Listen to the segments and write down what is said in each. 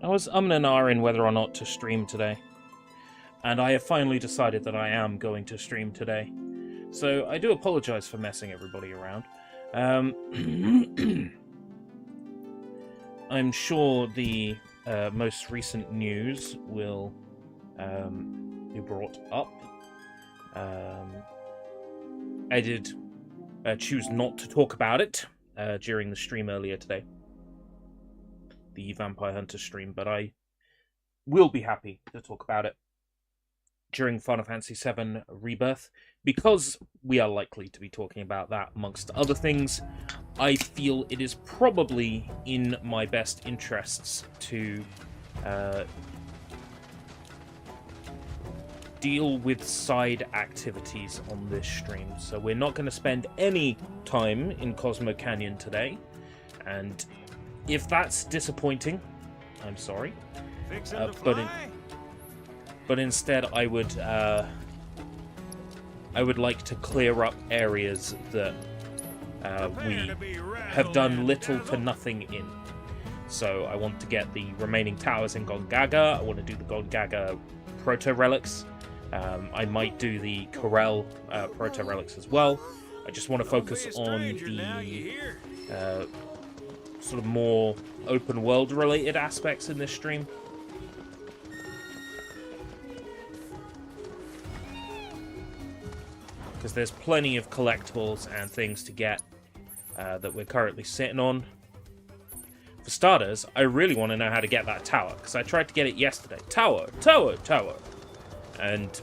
I was umming and ahhing whether or not to stream today. And I have finally decided that I am going to stream today. So I do apologize for messing everybody around. I'm sure the most recent news will be brought up. I did choose not to talk about it during the stream earlier today. The Vampire Hunter stream, but I will be happy to talk about it during Final Fantasy VII Rebirth. Because we are likely to be talking about that amongst other things, I feel it is probably in my best interests to deal with side activities on this stream. So we're not going to spend any time in Cosmo Canyon today, and if that's disappointing, I'm sorry. But instead, I would like to clear up areas that we have done little to nothing in. So I want to get the remaining towers in Gongaga. I want to do the Gongaga proto-relics. I might do the Corel proto-relics as well. I just want to focus on the sort of more open world related aspects in this stream. Because there's plenty of collectibles and things to get that we're currently sitting on. For starters, I really want to know how to get that tower, because I tried to get it yesterday. Tower! And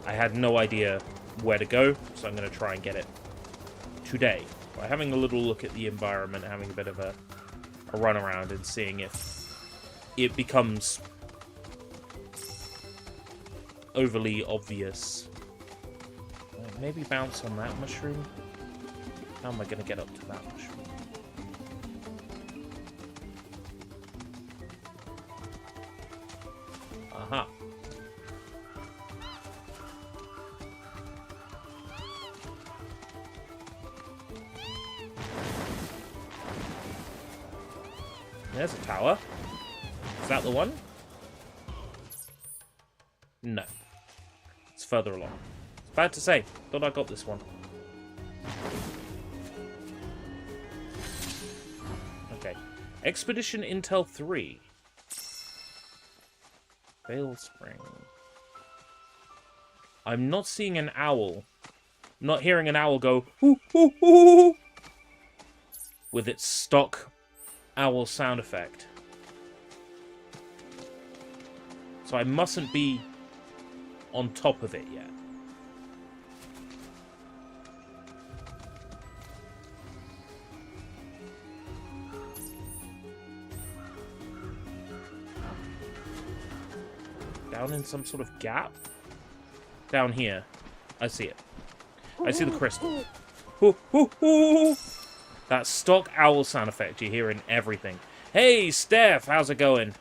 I had no idea where to go, so I'm going to try and get it today. By having a little look at the environment, having a bit of a run around and seeing if it becomes overly obvious. Maybe bounce on that mushroom. How am I going to get up to that mushroom? Aha. There's a tower. Is that the one? No. It's further along. It's bad to say. Thought I got this one. Okay. Expedition Intel 3. Vale Spring. I'm not seeing an owl. I'm not hearing an owl go hoo hoo hoo with its stock owl sound effect. So I mustn't be on top of it yet. Down in some sort of gap? Down here. I see it. I see the crystal. Hoo, hoo, hoo. That stock owl sound effect you hear in everything. Hey, Steph, how's it going?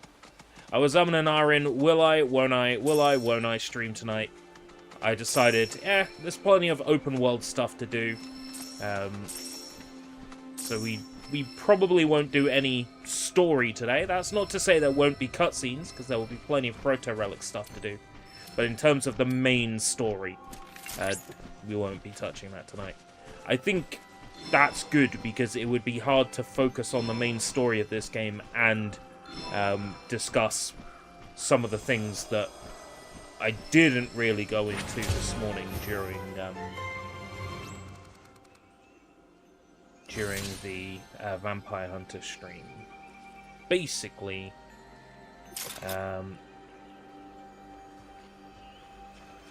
I was umming and ahhing, will I, won't I stream tonight? I decided, there's plenty of open world stuff to do. So we probably won't do any story today. That's not to say there won't be cutscenes, because there will be plenty of proto-relic stuff to do. But in terms of the main story, we won't be touching that tonight. I think that's good, because it would be hard to focus on the main story of this game and discuss some of the things that I didn't really go into this morning during the Vampire Hunter stream. Basically,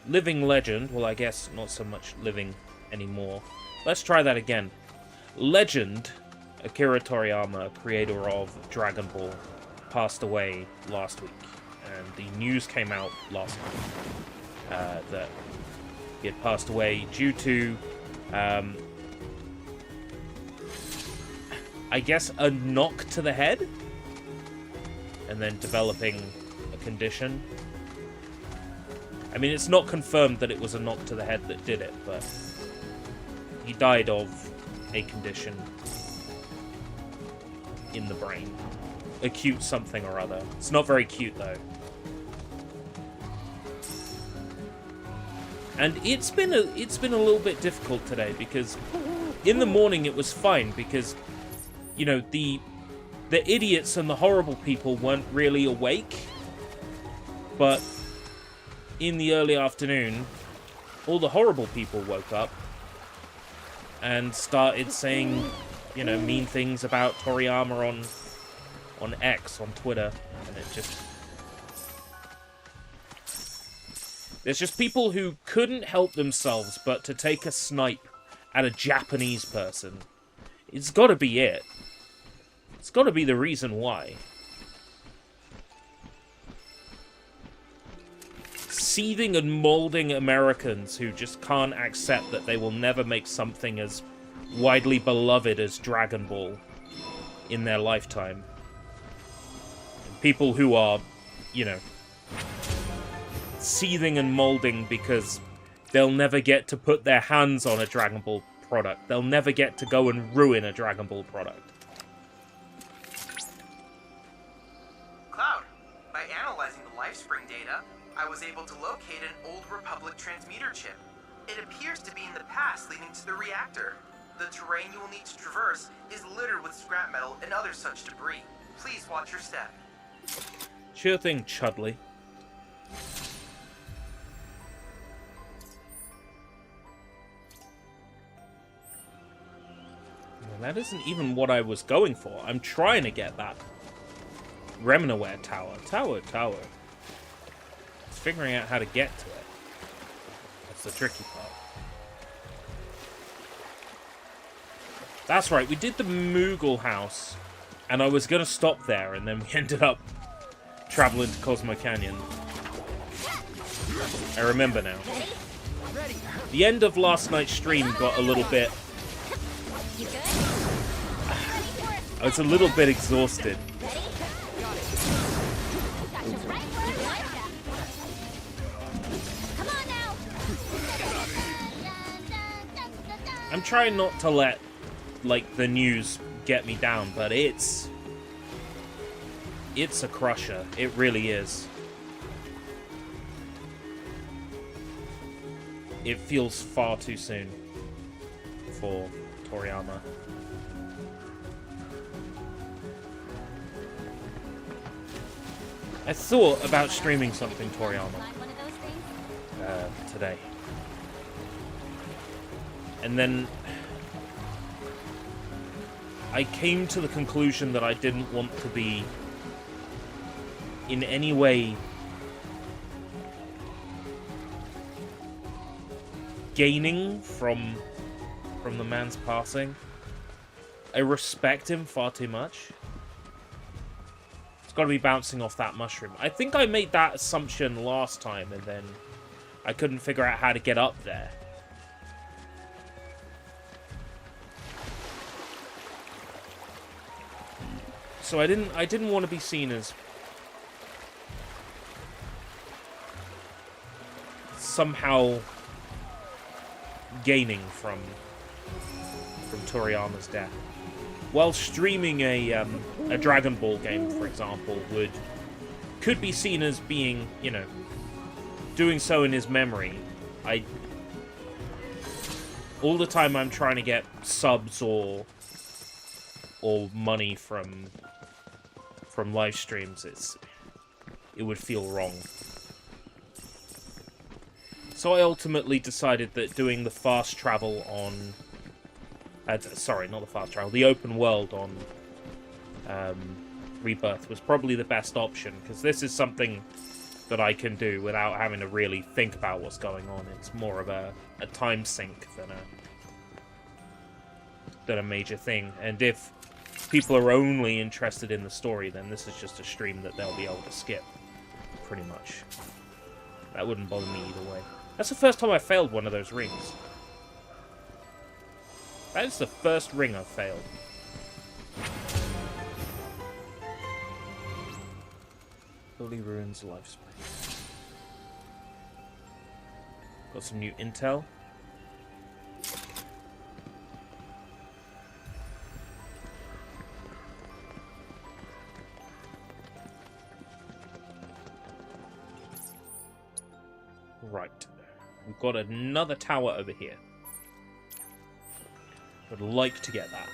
living legend, well, I guess not so much living anymore. Let's try that again. Legend Akira Toriyama, creator of Dragon Ball, passed away last week, and the news came out last week that he had passed away due to I guess a knock to the head and then developing a condition. I mean, it's not confirmed that it was a knock to the head that did it, but he died of a condition in the brain. a cute something or other. It's not very cute, though. And it's been a little bit difficult today, because in the morning it was fine, because, you know, the idiots and the horrible people weren't really awake. But in the early afternoon, all the horrible people woke up and started saying, you know, mean things about Toriyama on X, on Twitter, and it just... There's just people who couldn't help themselves but to take a snipe at a Japanese person. It's got to be it. It's got to be the reason why. Seething and molding Americans who just can't accept that they will never make something as widely beloved as Dragon Ball in their lifetime. People who are, you know, seething and molding because they'll never get to put their hands on a Dragon Ball product. They'll never get to go and ruin a Dragon Ball product. Cloud, by analyzing the LifeSpring data, I was able to locate an old Republic transmitter chip. It appears to be in the pass leading to the reactor. The terrain you will need to traverse is littered with scrap metal and other such debris. Please watch your step. Sure thing, Chudley. Well, that isn't even what I was going for. I'm trying to get that Remnaware tower. Tower. It's figuring out how to get to it. That's the tricky part. That's right, we did the Moogle house, and I was going to stop there, and then we ended up traveling to Cosmo Canyon. I remember now. The end of last night's stream got a little bit... I was a little bit exhausted. I'm trying not to let, like, the news get me down, but it's a crusher. It really is. It feels far too soon for Toriyama. I thought about streaming something Toriyama today. And then I came to the conclusion that I didn't want to be in any way gaining from the man's passing. I respect him far too much. It's got to be bouncing off that mushroom. I think I made that assumption last time, and then I couldn't figure out how to get up there. So I didn't want to be seen as somehow gaining from Toriyama's death. While streaming a Dragon Ball game, for example, could be seen as being, you know, doing so in his memory. All the time I'm trying to get subs or money from live streams, it would feel wrong. So I ultimately decided that doing the fast travel on... sorry, not the fast travel. The open world on Rebirth was probably the best option, because this is something that I can do without having to really think about what's going on. It's more of a time sink than a major thing. And if people are only interested in the story, then this is just a stream that they'll be able to skip, pretty much. That wouldn't bother me either way. That's the first time I failed one of those rings. That is the first ring I've failed. Holy Ruins Lifespan. Got some new intel. Right. We've got another tower over here. Would like to get that.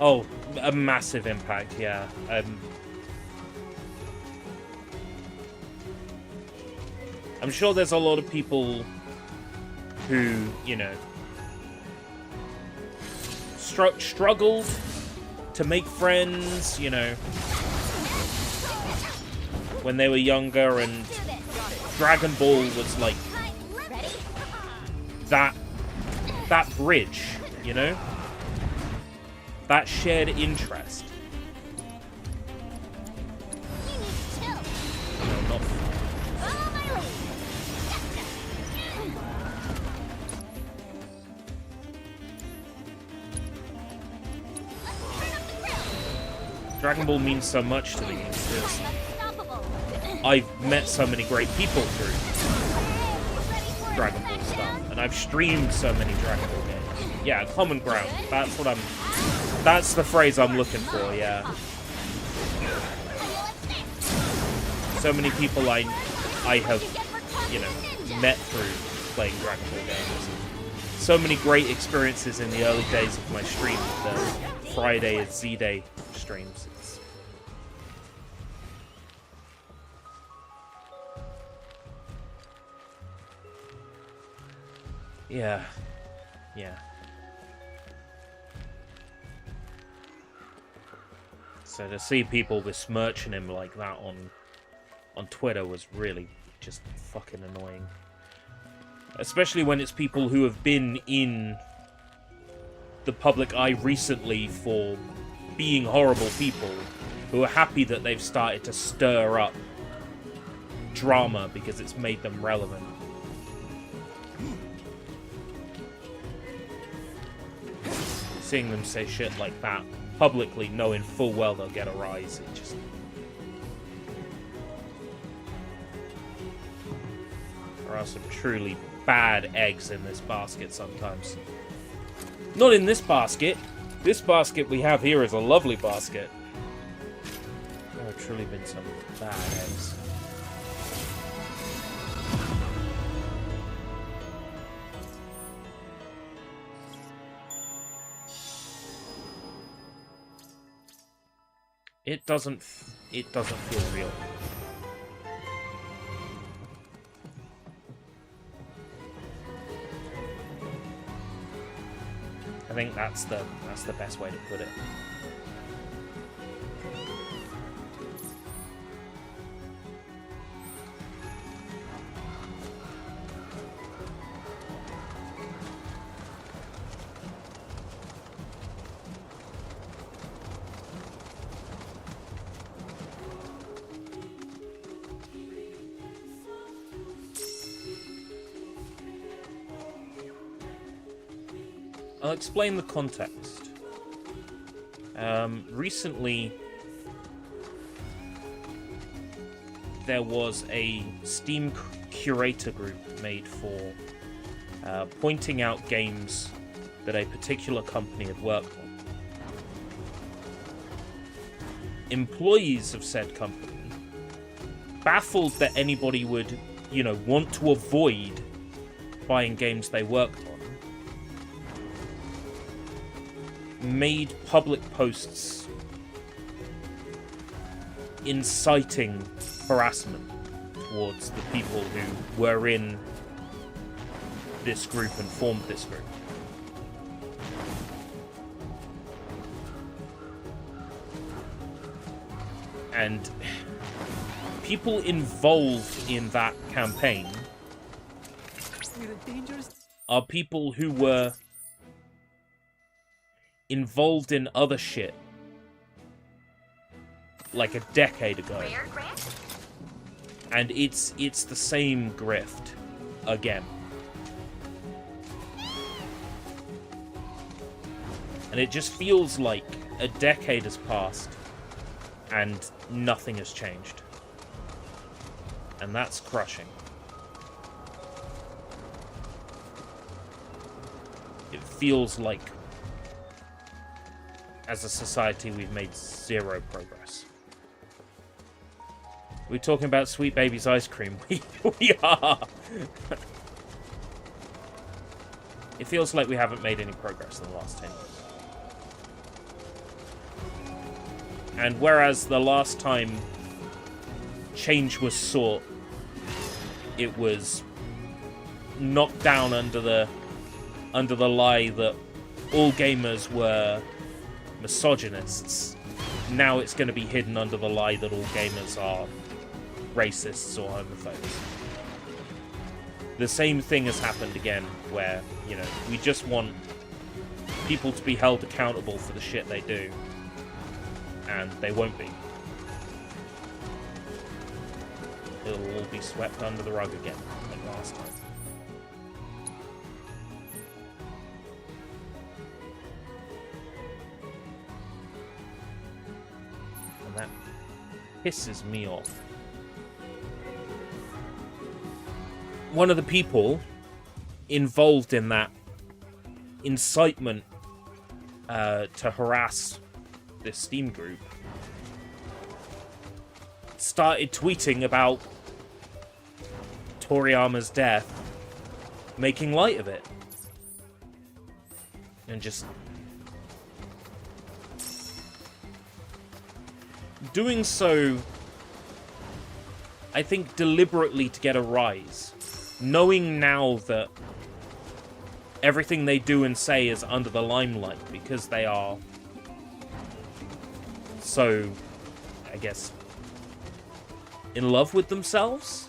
Oh, a massive impact, yeah. I'm sure there's a lot of people who, you know, struggled to make friends, you know, when they were younger, and Dragon Ball was like that bridge, you know? That shared interest. No, not. Dragon Ball means so much to me because I've met so many great people through Dragon Ball stuff, and I've streamed so many Dragon Ball games. Yeah, common ground. That's what that's the phrase I'm looking for, yeah. So many people I have, you know, met through playing Dragon Ball games. So many great experiences in the early days of my stream, the Friday and Z-Day streams. Yeah. So to see people besmirching him like that on Twitter was really just fucking annoying. Especially when it's people who have been in the public eye recently for being horrible people, who are happy that they've started to stir up drama because it's made them relevant. Seeing them say shit like that publicly, knowing full well they'll get a rise, it just... There are some truly bad eggs in this basket sometimes. Not in this basket. This basket we have here is a lovely basket. There have truly been some bad eggs. It doesn't feel real. I think that's the best way to put it. I'll explain the context. Recently, there was a Steam curator group made for pointing out games that a particular company had worked on. Employees of said company, baffled that anybody would, you know, want to avoid buying games they worked on, made public posts inciting harassment towards the people who were in this group and formed this group. And people involved in that campaign are people who were involved in other shit like a decade ago, and it's the same grift again, and it just feels like a decade has passed and nothing has changed. And that's crushing. It feels like, as a society, we've made zero progress. We're talking about Sweet Baby's ice cream. We are! It feels like we haven't made any progress in the last 10 years. And whereas the last time change was sought, it was knocked down under the lie that all gamers were misogynists. Now it's going to be hidden under the lie that all gamers are racists or homophobes. The same thing has happened again, where, you know, we just want people to be held accountable for the shit they do, and they won't be. It'll all be swept under the rug again, like last time. And that pisses me off. One of the people involved in that incitement to harass this Steam group started tweeting about Toriyama's death, making light of it, and just doing so, I think, deliberately to get a rise, knowing now that everything they do and say is under the limelight because they are so, I guess, in love with themselves.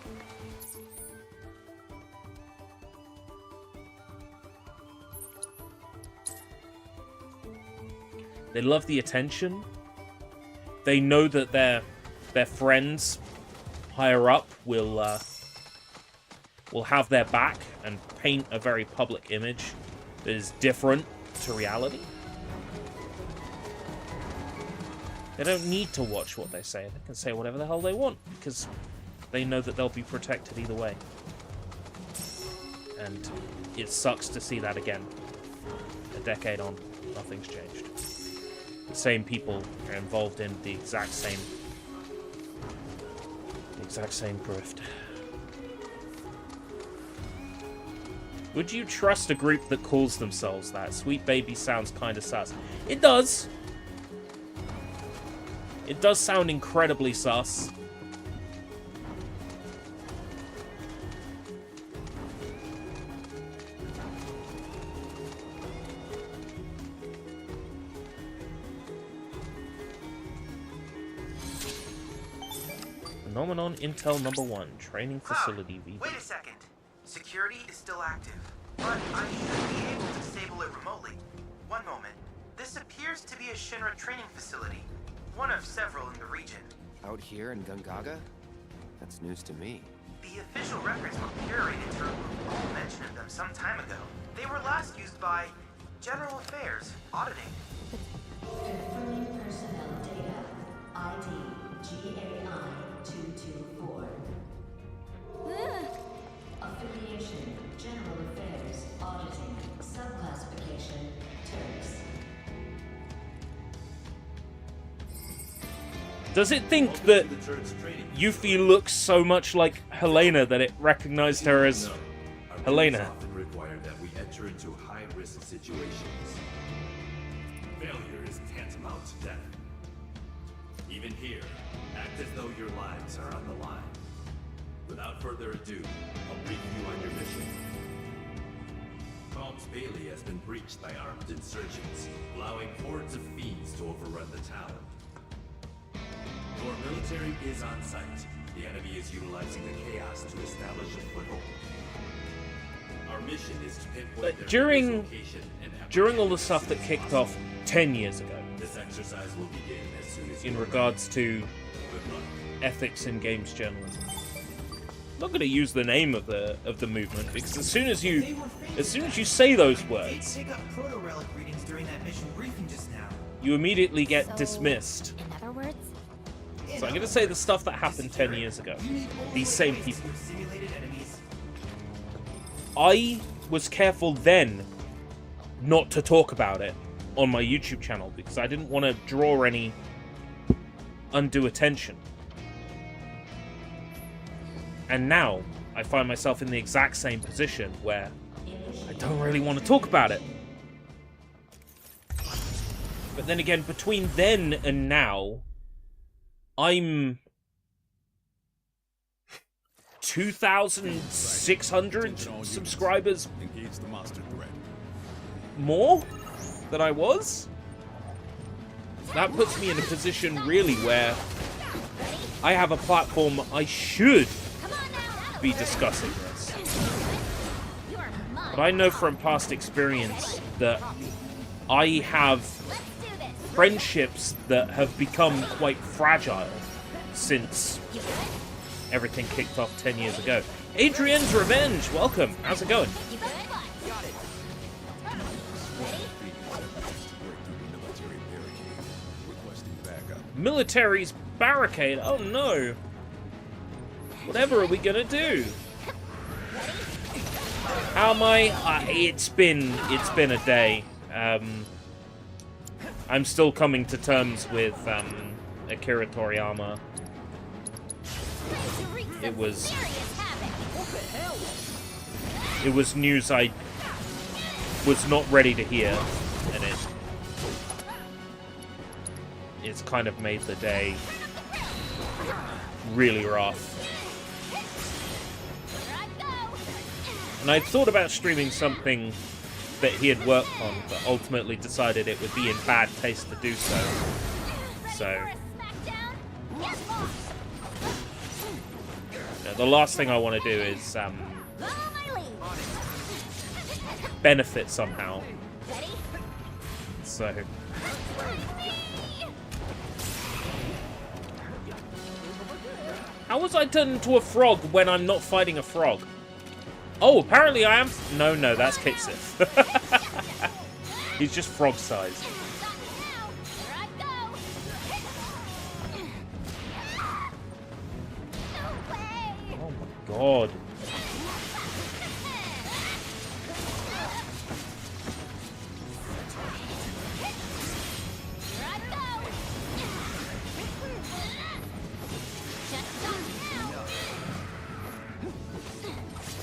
They love the attention. They know that their friends higher up will have their back and paint a very public image that is different to reality. They don't need to watch what they say. They can say whatever the hell they want because they know that they'll be protected either way. And it sucks to see that again. A decade on, nothing's changed. The same people are involved in the exact same grift. Would you trust a group that calls themselves that? Sweet Baby sounds kind of sus. It does. It does sound incredibly sus. Phenomenon Intel number 1, training facility VII. Wait a second. Security is still active, but I should be able to disable it remotely. One moment. This appears to be a Shinra training facility, one of several in the region. Out here in Gungaga? That's news to me. The official records were curated to remove all mention of them some time ago. They were last used by General Affairs auditing. Confirming personnel data. ID GAI 224. Affiliation General Affairs auditing. Subclassification Turks. Does it think that Yuffie looks so much like Helena that it recognized her as Helena? Often require that we enter into high-risk situations. Failure is tantamount to death. Even here, act as though your lives are on the line. Without further ado, I'll brief you on your mission. Calms Bailey has been breached by armed insurgents, allowing hordes of fiends to overrun the town. Your military is on site. The enemy is utilizing the chaos to establish a foothold. Our mission is to pinpoint their during location and during all the stuff that kicked off 10 years ago, this exercise will begin as soon as in you regards to Good luck. ethics in games journalism. I'm not going to use the name of the movement because as soon as you say those words, They pick up proto-relic readings during that mission briefing just now. you immediately get dismissed. In other words, So I'm going to say the stuff that happened 10 years ago. These same people. I was careful then not to talk about it on my YouTube channel because I didn't want to draw any undue attention. And now I find myself in the exact same position where I don't really want to talk about it. But then again, between then and now, I'm 2,600 subscribers more than I was. That puts me in a position really where I have a platform I should be discussing this. But I know from past experience that I have friendships that have become quite fragile since everything kicked off 10 years ago. Adrian's Revenge, welcome. How's it going? Military's barricade? Oh no. Whatever are we gonna do? How am I? It's been a day. I'm still coming to terms with Akira Toriyama. It was news I was not ready to hear, and it's kind of made the day really rough. And I thought about streaming something that he had worked on, but ultimately decided it would be in bad taste to do so. So, the last thing I want to do is benefit somehow. So, how was I turned into a frog when I'm not fighting a frog? Oh, apparently I am. No, that's Kate Sith. He's just frog-sized. Oh my god.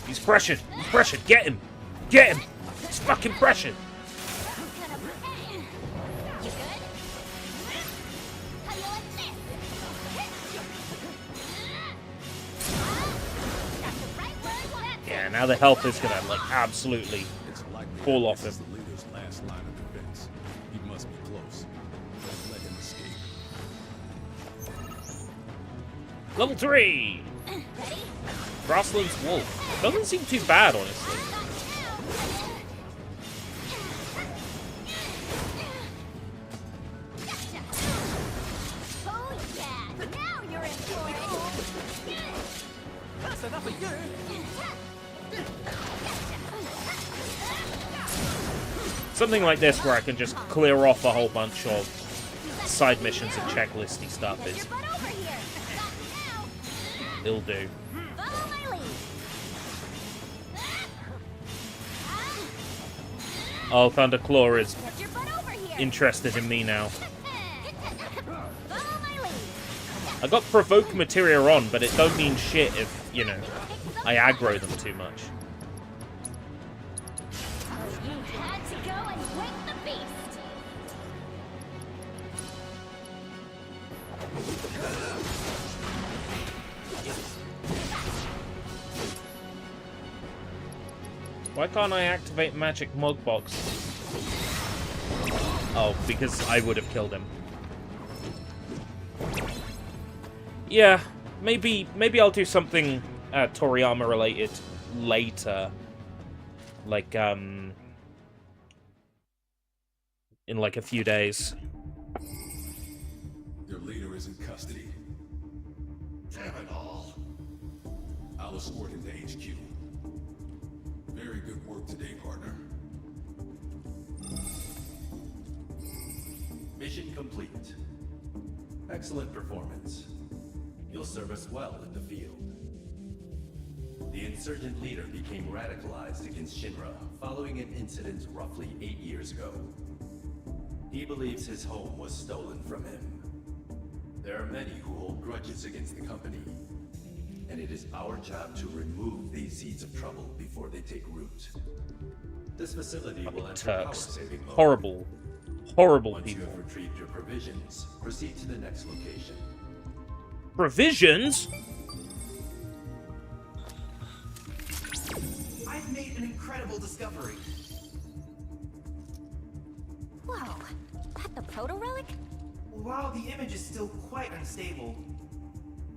He's pressured. He's pressured. Get him. Get him. He's fucking pressured. Yeah, now the health is gonna like absolutely fall off him. He must be close. Don't let him escape. Level 3. Grassland's Wolf. Doesn't seem too bad, honestly. Something like this where I can just clear off a whole bunch of side missions and checklisty stuff is... it'll do. Oh, Thunderclaw is interested in me now. I got provoke materia on, but it don't mean shit if, you know, I aggro them too much. Why can't I activate Magic Mug Box? Oh, because I would have killed him. Yeah, maybe I'll do something Toriyama related later. Like, in like a few days. Their leader is in custody. Damn it all. I'll escort him to HQ. Very good work today, partner. Mission complete. Excellent performance. You'll serve us well in the field. The insurgent leader became radicalized against Shinra following an incident roughly 8 years ago. He believes his home was stolen from him. There are many who hold grudges against the company, and it is our job to remove these seeds of trouble before they take root. This facility will enter Turks. power-saving mode. Horrible. Horrible Once you people. have retrieved your provisions, proceed to the next location. Provisions? I've made an incredible discovery. Whoa, that the proto-relic? While the image is still quite unstable,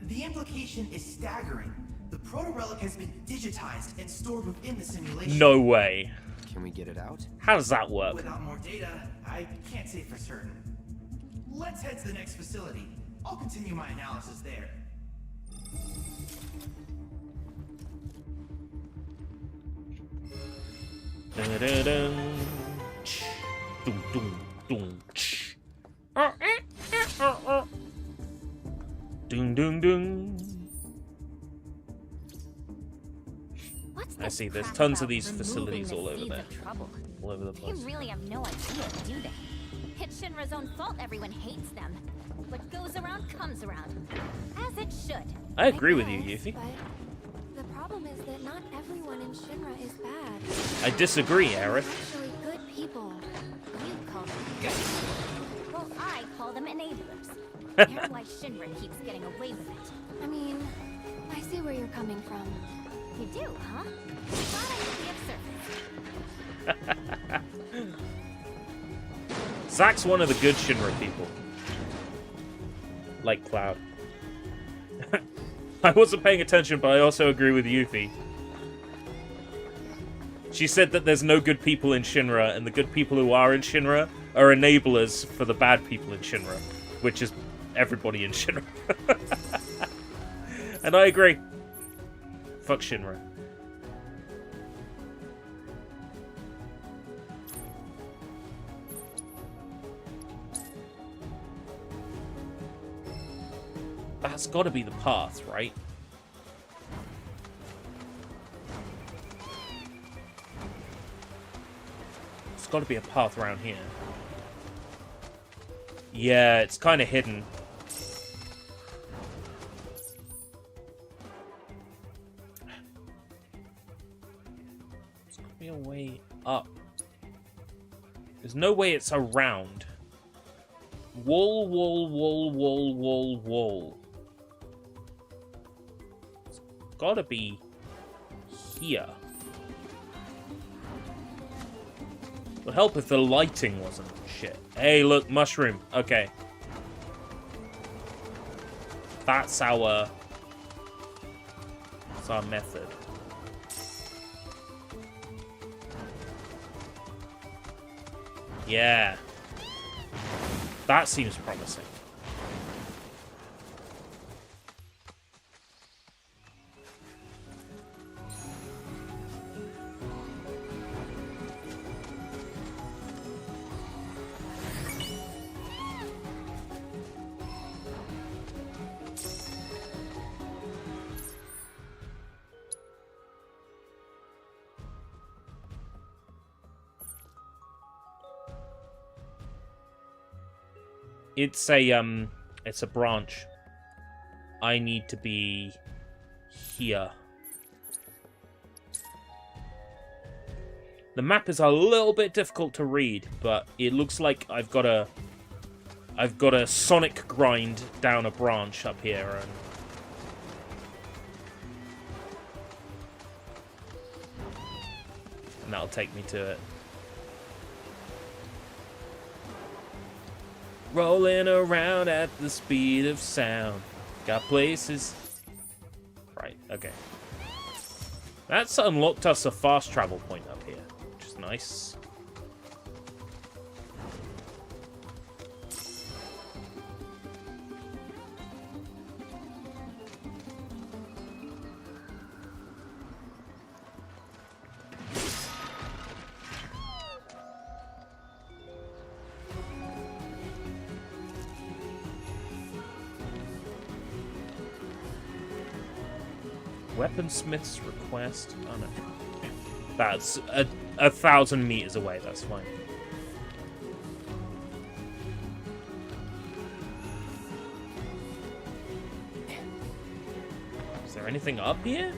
the implication is staggering. The proto-relic has been digitized and stored within the simulation. No way. Can we get it out? How does that work? Without more data, I can't say for certain. Let's head to the next facility. I'll continue my analysis there. Dun-dun-dun. Dun, dun, dun, ch. Dun, dun, dun. What's I this see, there's crap tons of about these removing facilities the all over seeds there. of trouble? All over the They place. really have no idea, do they? It's Shinra's own fault everyone hates them. What goes around comes around. As it should. I agree with you, guess, Yuffie. But the problem is that not everyone in Shinra is bad. I disagree, Aerith. Actually, good people. You call them good. Well, I call them enablers. They're why Shinra keeps getting away with it. I mean, I see where you're coming from. You do, huh? Glad I could be of service. Zack's one of the good Shinra people. Like Cloud. I wasn't paying attention, but I also agree with Yuffie. She said that there's no good people in Shinra, and the good people who are in Shinra are enablers for the bad people in Shinra, which is everybody in Shinra. And I agree. Fuck Shinra. That's got to be the path, right? It's got to be a path around here. Yeah, it's kind of hidden. There's got to be a way up. There's no way it's around. Wall, wall, wall, wall, wall, wall. It's gotta be here. Would help if the lighting wasn't shit. Hey, look, mushroom. Okay. That's our method. Yeah. That seems promising. It's a branch. I need to be here. The map is a little bit difficult to read, but it looks like I've got a sonic grind down a branch up here, and that'll take me to it. Rolling around at the speed of sound. Got places. Right, okay. That's unlocked us a fast travel point up here, which is nice. Weaponsmith's request. Oh no. That's 1,000 meters away, that's fine. Is there anything up here?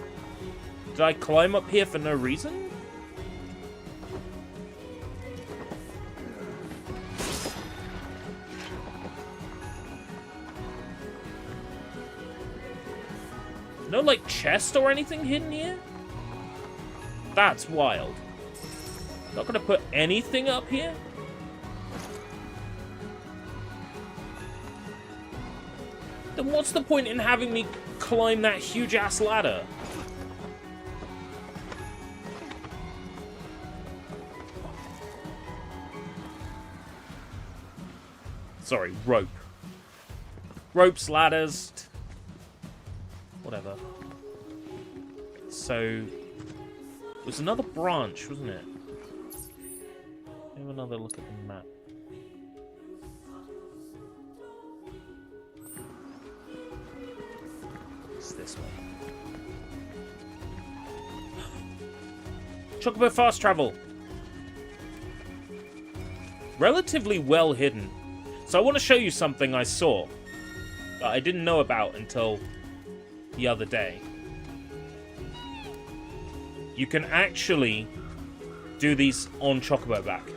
Did I climb up here for no reason? No, like, chest or anything hidden here? That's wild. Not gonna put anything up here? Then what's the point in having me climb that huge-ass ladder? Sorry, rope. Ropes, ladders... whatever. So, it was another branch, wasn't it? Have another look at the map. It's this way. Chocobo fast travel. Relatively well hidden. So I want to show you something I saw that I didn't know about until the other day. You can actually do these on Chocobo back,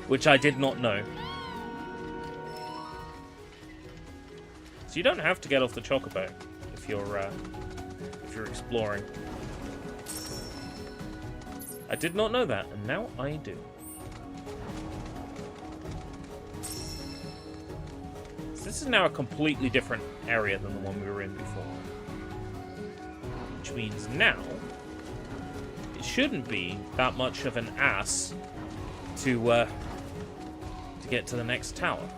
which I did not know. So you don't have to get off the Chocobo if you're exploring. I did not know that, and now I do. This is now a completely different area than the one we were in before. Which means now, it shouldn't be that much of an ass to get to the next tower.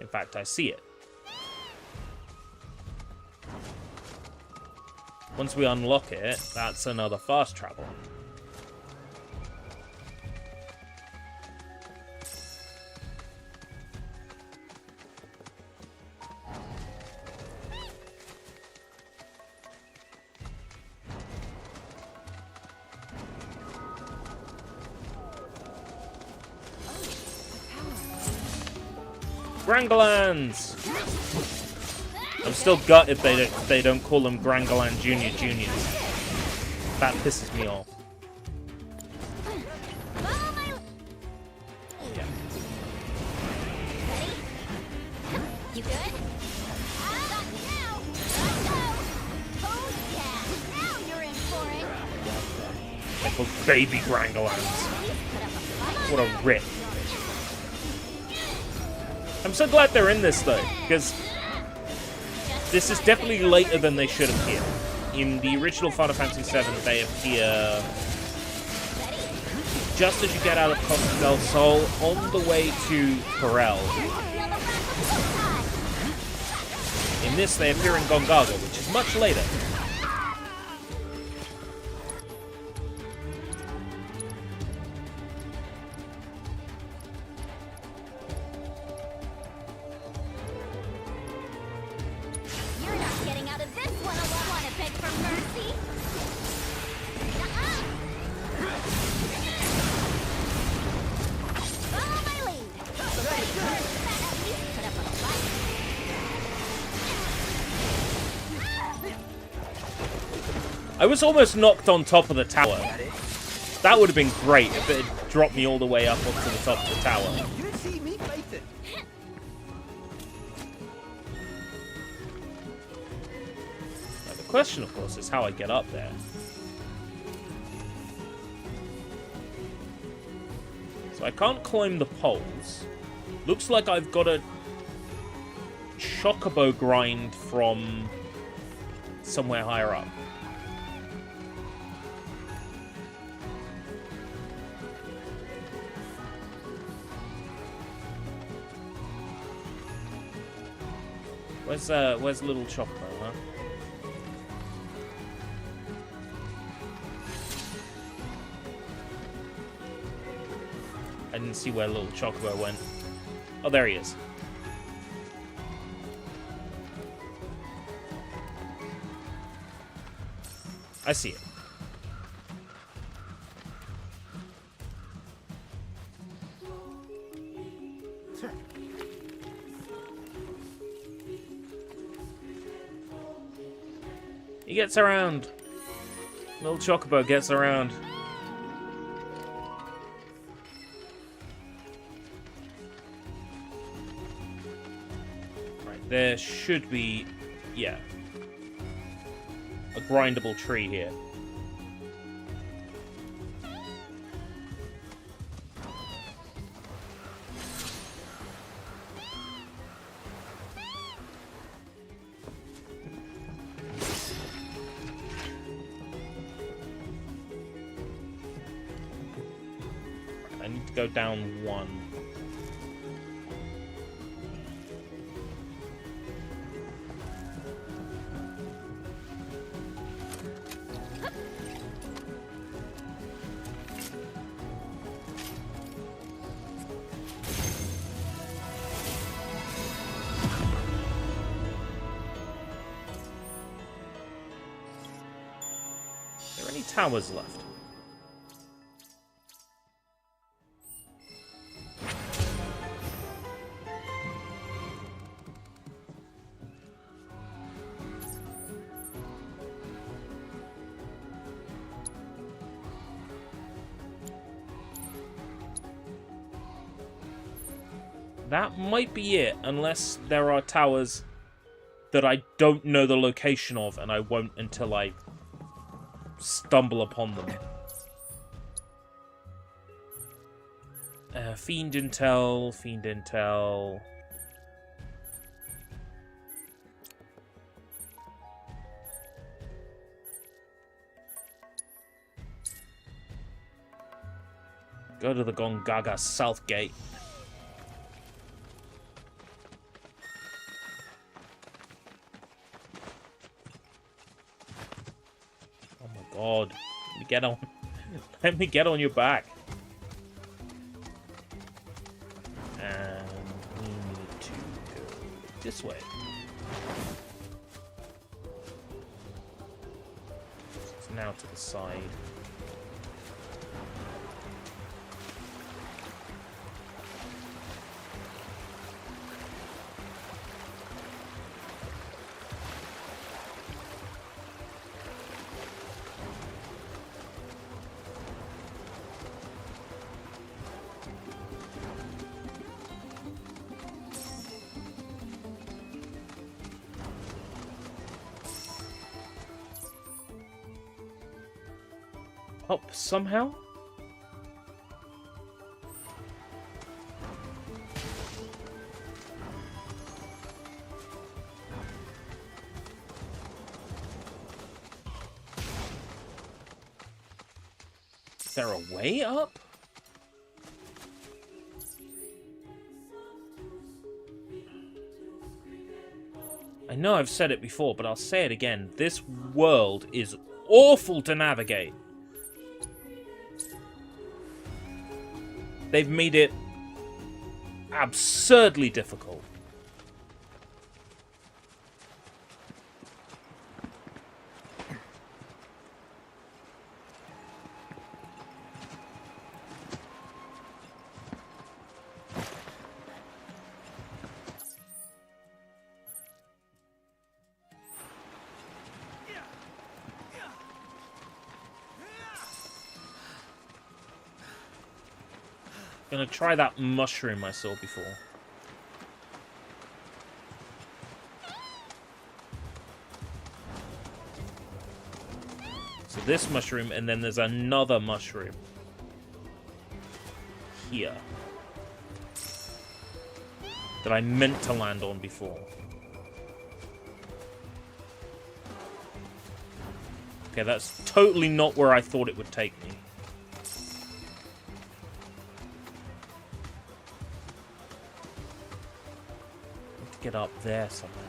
In fact, I see it. Once we unlock it, that's another fast travel. Grangalands! I'm still gutted they don't call them Grangaland Juniors. That pisses me off. Yeah. You good? Not now. Let's go. Oh yeah. Now you're in for it. They're called baby Grangalands. What a rip. I'm so glad they're in this though, because this is definitely later than they should appear. In the original Final Fantasy VII, they appear just as you get out of Costa del Sol on the way to Corel. In this, they appear in Gongaga, which is much later. I was almost knocked on top of the tower. That would have been great if it had dropped me all the way up onto the top of the tower. You see me fighting. Now, the question, of course, is how I get up there. So I can't climb the poles. Looks like I've got a Chocobo grind from somewhere higher up. Where's little Chocobo, huh? I didn't see where little Chocobo went. Oh, there he is. I see it. He gets around. Little Chocobo gets around. Right, there should be, yeah, a grindable tree here. I need to go down one. Are there any towers left? That might be it, unless there are towers that I don't know the location of, and I won't until I stumble upon them. Fiend intel, fiend intel. Go to the Gongaga South Gate. God, let me get on. Let me get on your back. And we need to go this way. It's now to the side. Up somehow? Is there a way up? I know I've said it before, but I'll say it again. This world is awful to navigate. They've made it absurdly difficult. Gonna try that mushroom I saw before. So this mushroom, and then there's another mushroom here that I meant to land on before. Okay, that's totally not where I thought it would take me. Get up there somehow.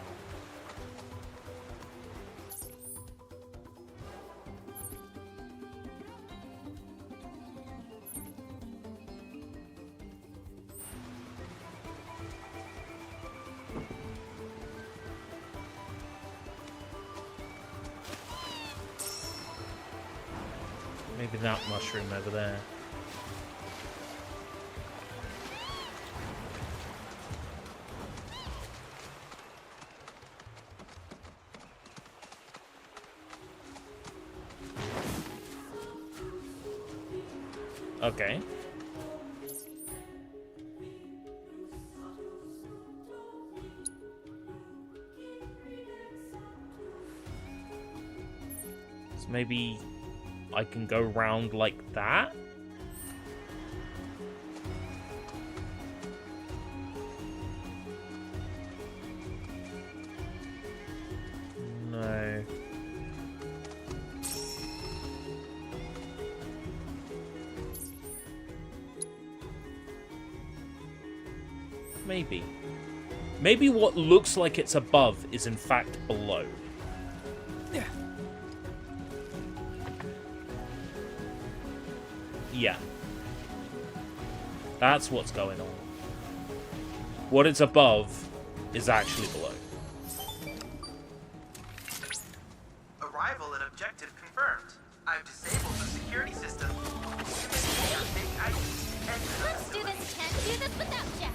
Maybe that mushroom over there. Okay. So maybe I can go round like that? No. Maybe. Maybe what looks like it's above is in fact below. Yeah. That's what's going on. What is above is actually below. Arrival at objective confirmed. I've disabled the security system. Let's do this. Can't do this without ya.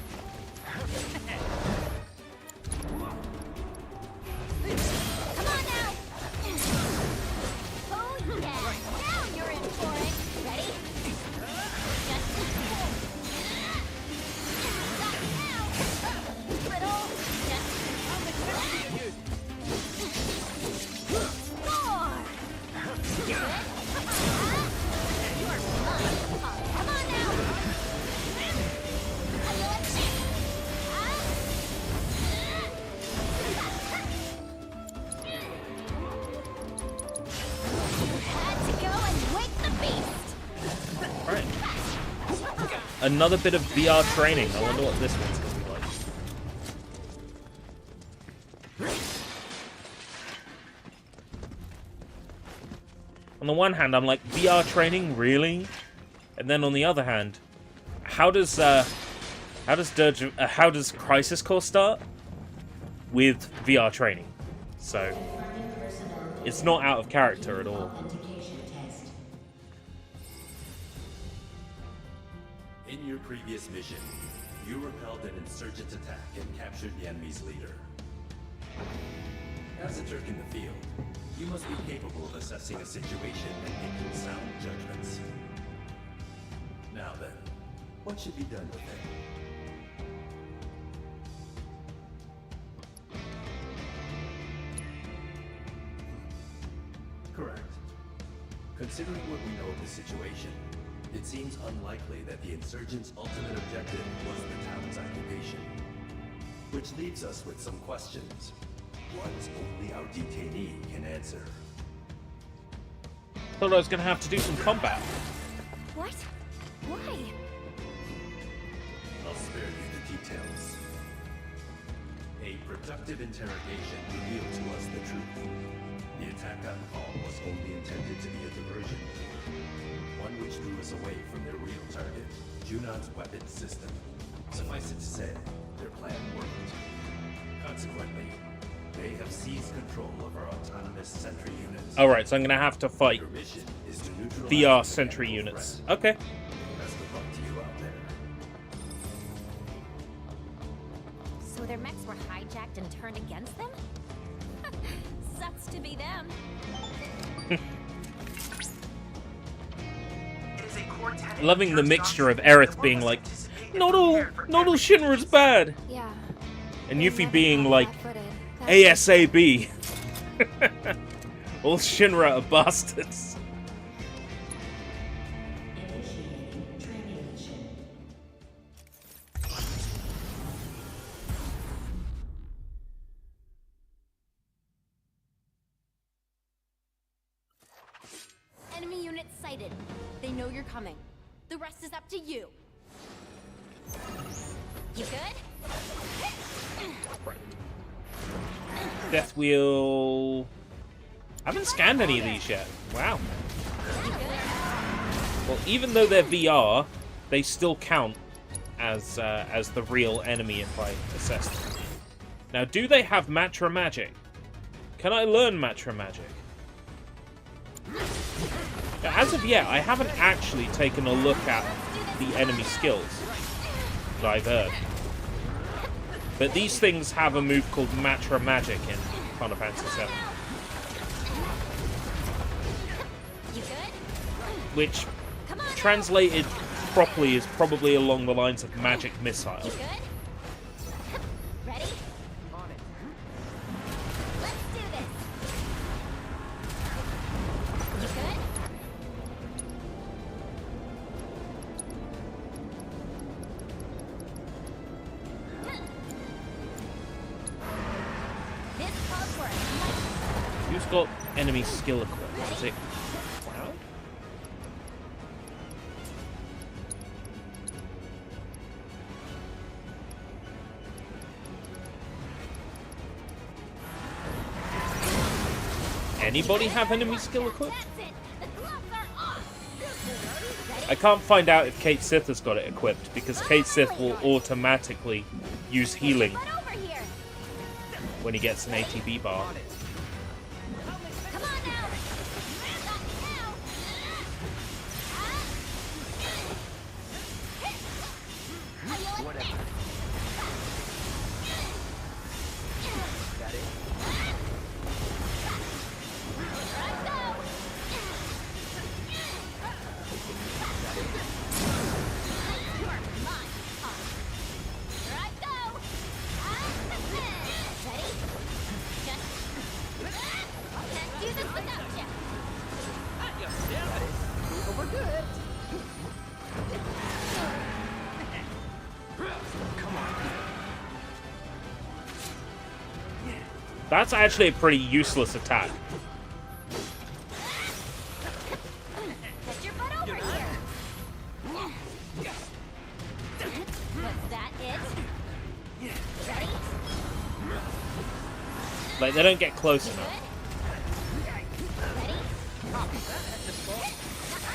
Come on now. Oh yeah. Now you're in for it. Ready? Just stop now. Little. Just more. Good. You're mine. Come on now. Had to go and wake the beast. Alright. Another bit of VR training. I wonder what this one's going to be like. On the one hand, I'm like, VR training, really? And then on the other hand, how does Crisis Core start? With VR training. So it's not out of character at all. Authentication test. In your previous mission, you repelled an insurgent attack and captured the enemy's leader. As a Turk in the field, you must be capable of assessing a situation and making sound judgments. Now then, what should be done with it? Correct. Considering what we know of the situation, it seems unlikely that the insurgents' ultimate objective was the town's occupation. Which leaves us with some questions. Ones only our detainee can answer. Thought I was going to have to do some combat. What? Why? I'll spare you the details. A productive interrogation revealed to us the truth. The attack on Paul was only intended to be a diversion. One which drew us away from their real target, Junon's weapons system. Suffice it to say, their plan worked. Consequently, they have seized control of our autonomous sentry units. Alright, so I'm going to have to fight Your mission is to neutralize VR the sentry mechanical units. threat. Okay. Best of luck to you out there. So their mechs were hijacked and turned against them? Sucks to be them. It is a core tenet Loving the Church mixture of doctrine Aerith that being one like, must anticipate not and all prepare for every Shinra's contingency. bad. Yeah. And They Yuffie never being got like, flat-footed. That's ASAB. All Shinra are bastards. Initiating training mission. Enemy units sighted. They know you're coming. The rest is up to you. You good? Death Wheel. I haven't scanned any of these yet. Wow. You good? Well, even though they're VR, they still count as the real enemy if I assess them. Now, do they have Matra Magic? Can I learn Matra Magic? Now, as of yet, I haven't actually taken a look at the enemy skills that I've heard. But these things have a move called Matra Magic in Final Fantasy VII. Which, translated properly, is probably along the lines of Magic Missile. Ready? Let's do this. You good? This calls for a fight. Who's got enemy skill equipped? Is it Cloud? Anybody have enemy skill equipped? That's it. The gloves are off. I can't find out if Kate Sith has got it equipped, because Kate Sith will automatically use healing Run over here. when he gets an ATB bar. Come on now. Got me now. How you like this? Here I go. You are mine. Here I go. Ready? Can't do this without you. That's actually a pretty useless attack. Get your butt over here. Was that it? Ready? Like, they don't get close enough. Ready?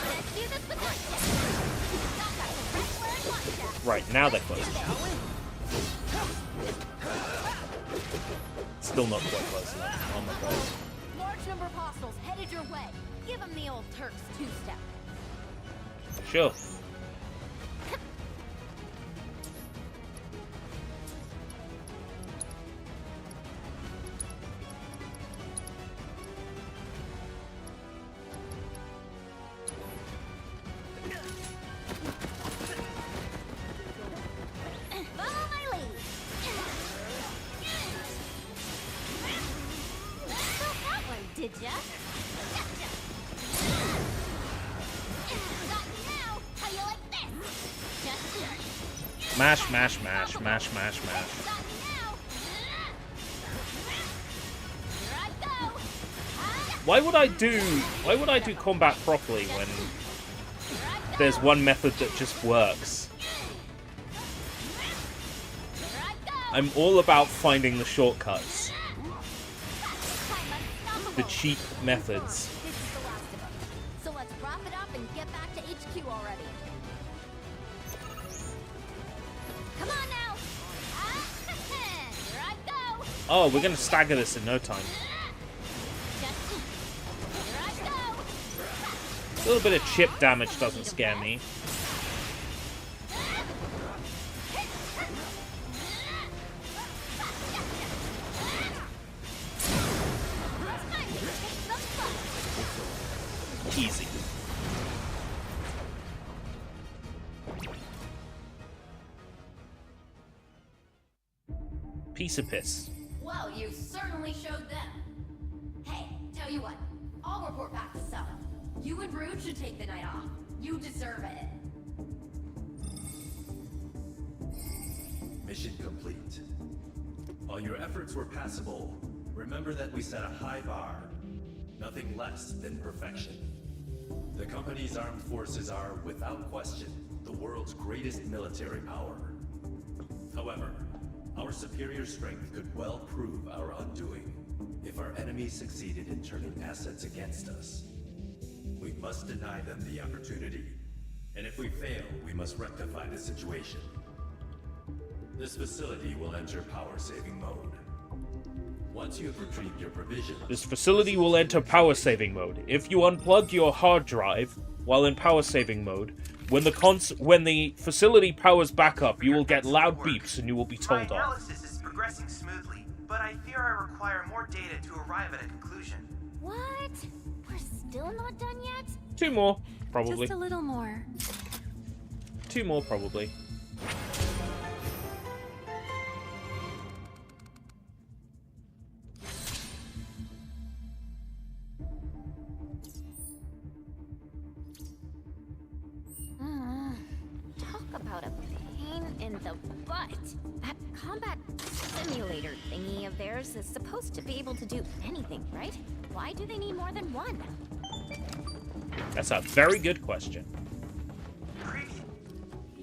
Let's do this without you. Got you right where I want you. Right, now they're close enough. Still not quite close enough. Oh my god. Large number of hostiles headed your way. Give them the old Turk's two-step. Sure. Follow my lead. Felt that one, did ya? Gotcha. Got me now. How you like this? Just Mash, mash, mash, mash, mash, mash. got me now. Here I go. Why would I do combat properly when there's one method that just works? Here I go. I'm all about finding the shortcuts, the cheap methods. This is the last of them. So let's wrap it up and get back to HQ already. Come on now. Here I go. Oh, we're gonna stagger this in no time. Here I go. A little bit of chip damage doesn't scare me. Time to take some fun. Easy. Piece of piss. Well, you certainly showed them. Hey, tell you what, I'll report back to Summit. You and Brood should take the night off. You deserve it. Mission complete. While your efforts were passable, remember that we set a high bar. Nothing less than perfection. The company's armed forces are, without question, the world's greatest military power. However, our superior strength could well prove our undoing if our enemies succeeded in turning assets against us. We must deny them the opportunity, and if we fail, we must rectify the situation. This facility will enter power-saving mode. Once you have retrieved your provisions, This facility will enter power saving mode. If you unplug your hard drive while in power saving mode, when the facility powers back up, you will get loud beeps and you will be My told off. analysis is progressing smoothly, but I fear I require more data to arrive at a conclusion. What? We're still not done yet? 2 more, probably. Just a little more. 2 more, probably. Talk about a pain in the butt. That combat simulator thingy of theirs is supposed to be able to do anything, right? Why do they need more than one? That's a very good question. Previous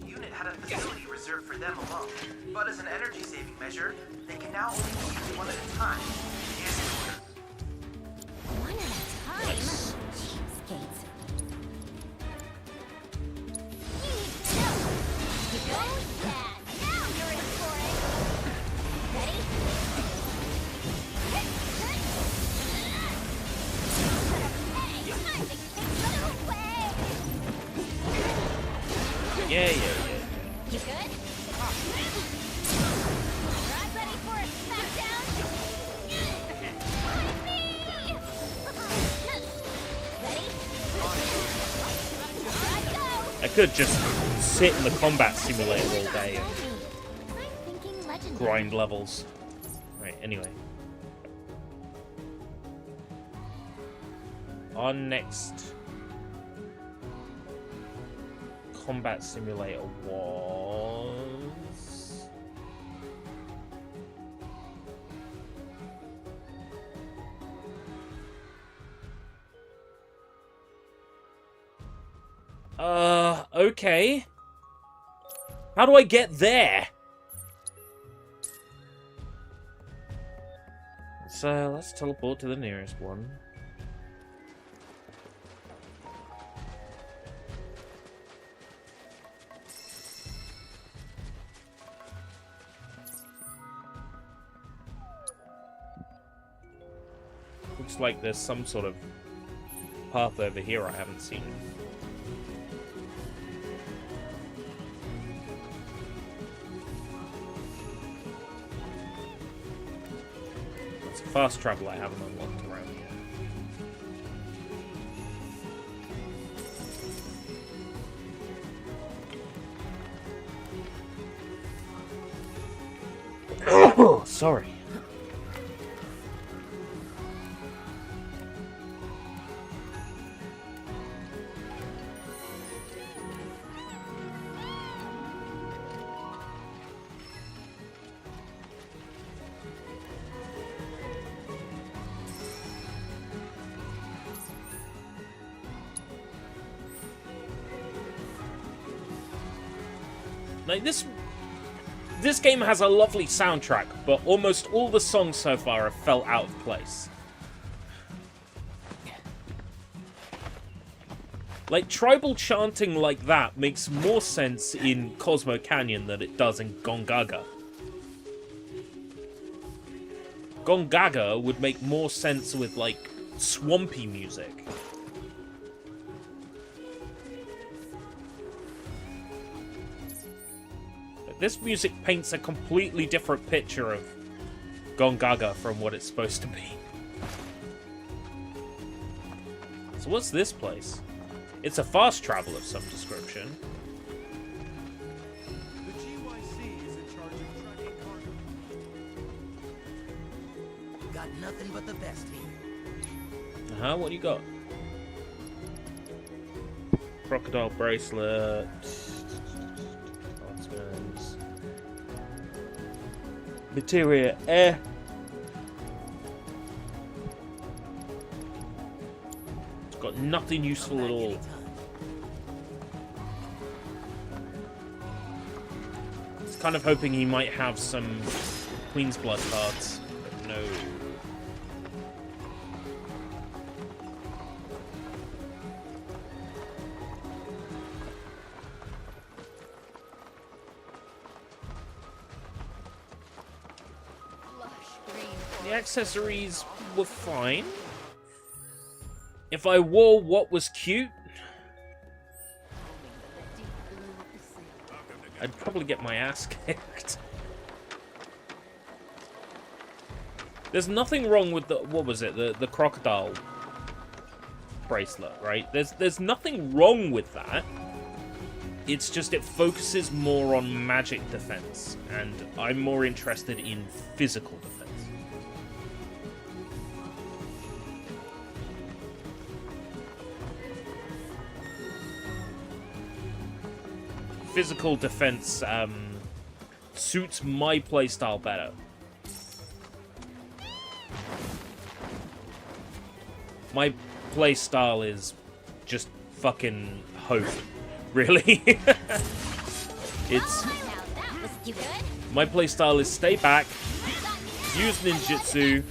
unit had a facility reserved for them alone, but as an energy-saving measure, they can now only be used one at a time. And in order. One at a time? Cheapskates. You go? Yeah, now you're in for it. Ready? Hey, I think it's away. Yeah. You good? Right, ready for a smackdown? Ready? Alright, go! I could just sit in the combat simulator all day and I'm thinking legendary. grind levels. Right, anyway. Our next combat simulator was... okay. How do I get there? So, let's teleport to the nearest one. Looks like there's some sort of path over here I haven't seen. It's a fast travel I haven't unlocked around here. Oh, sorry. Like, this game has a lovely soundtrack, but almost all the songs so far have felt out of place. Like, tribal chanting like that makes more sense in Cosmo Canyon than it does in Gongaga. Gongaga would make more sense with, like, swampy music. This music paints a completely different picture of Gongaga from what it's supposed to be. So what's this place? It's a fast travel of some description. The GYC is in charge of tracking cargo. Got nothing but the best here. Uh-huh, what do you got? Crocodile bracelet. Osmonds. Materia air. It's got nothing useful at all. I was kind of hoping he might have some Queen's Blood cards, but no. Lush green The accessories were fine. If I wore what was cute, I'd probably get my ass kicked. There's nothing wrong with the, what was it, the crocodile bracelet, right? There's nothing wrong with that. It's just it focuses more on magic defense, and I'm more interested in physical defense. Physical defense suits my playstyle better. My playstyle is just fucking hope, really. It's my playstyle is stay back, use ninjutsu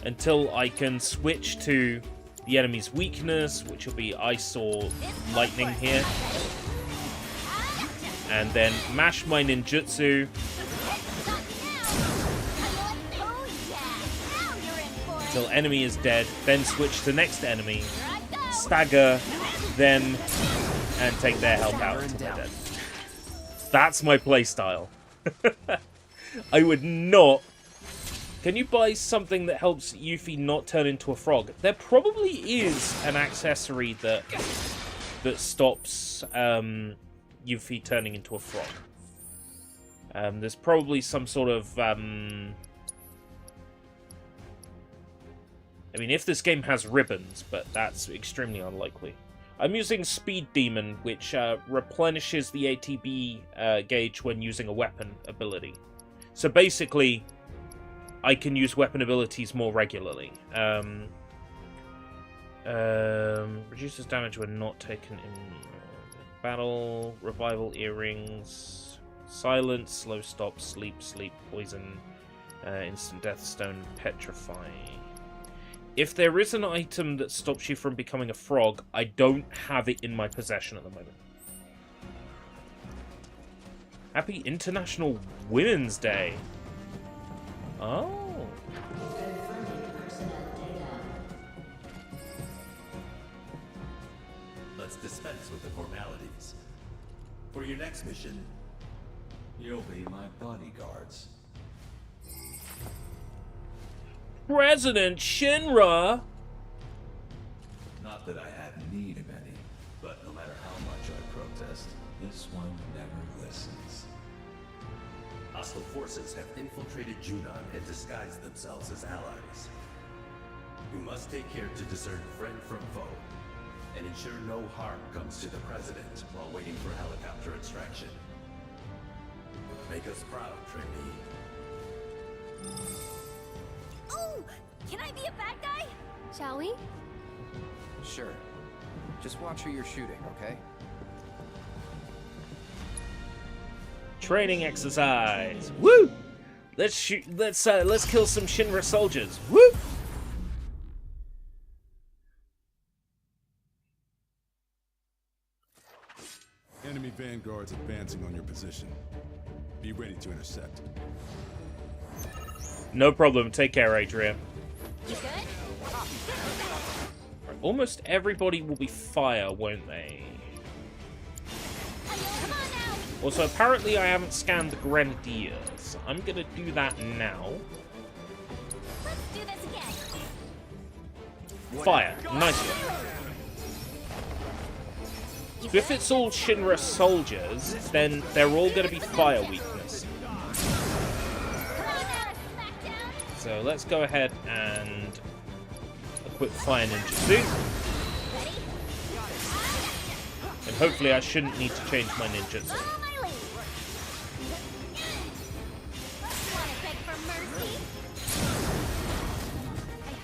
until I can switch to the enemy's weakness, which will be ice or lightning here, and then mash my ninjutsu until enemy is dead, then switch to next enemy, stagger them, and take their health out until they're dead. That's my playstyle. I would not... Can you buy something that helps Yuffie not turn into a frog? There probably is an accessory that stops Yuffie turning into a frog. There's probably some sort of... I mean, if this game has ribbons, but that's extremely unlikely. I'm using Speed Demon, which replenishes the ATB gauge when using a weapon ability. So basically, I can use weapon abilities more regularly. Reduces damage when not taken in battle. Revival earrings. Silence, slow stop, sleep, poison. Instant death stone, petrify. If there is an item that stops you from becoming a frog, I don't have it in my possession at the moment. Happy International Women's Day. Oh. Let's dispense with the formalities. For your next mission, you'll be my bodyguards. President Shinra! Not that I have need of any, but no matter how much I protest, this one never listens. Hostile forces have infiltrated Junon and disguised themselves as allies. We must take care to discern friend from foe, and ensure no harm comes to the President while waiting for helicopter extraction. Make us proud, trainee. Oh, can I be a bad guy? Shall we? Sure. Just watch who you're shooting, okay? Training exercise. Woo! Let's shoot. Let's kill some Shinra soldiers. Woo! Enemy vanguards advancing on your position. Be ready to intercept. No problem. Take care, Adrian. You good? Almost everybody will be fire, won't they? Come on now. Also, apparently I haven't scanned the Grenadiers. I'm gonna do that now. Let's do this again. Fire. Nice one. So if it's all Shinra soldiers, then they're all gonna be fire weakness. So let's go ahead and equip Fire Ninjutsu. And hopefully I shouldn't need to change my ninjutsu. I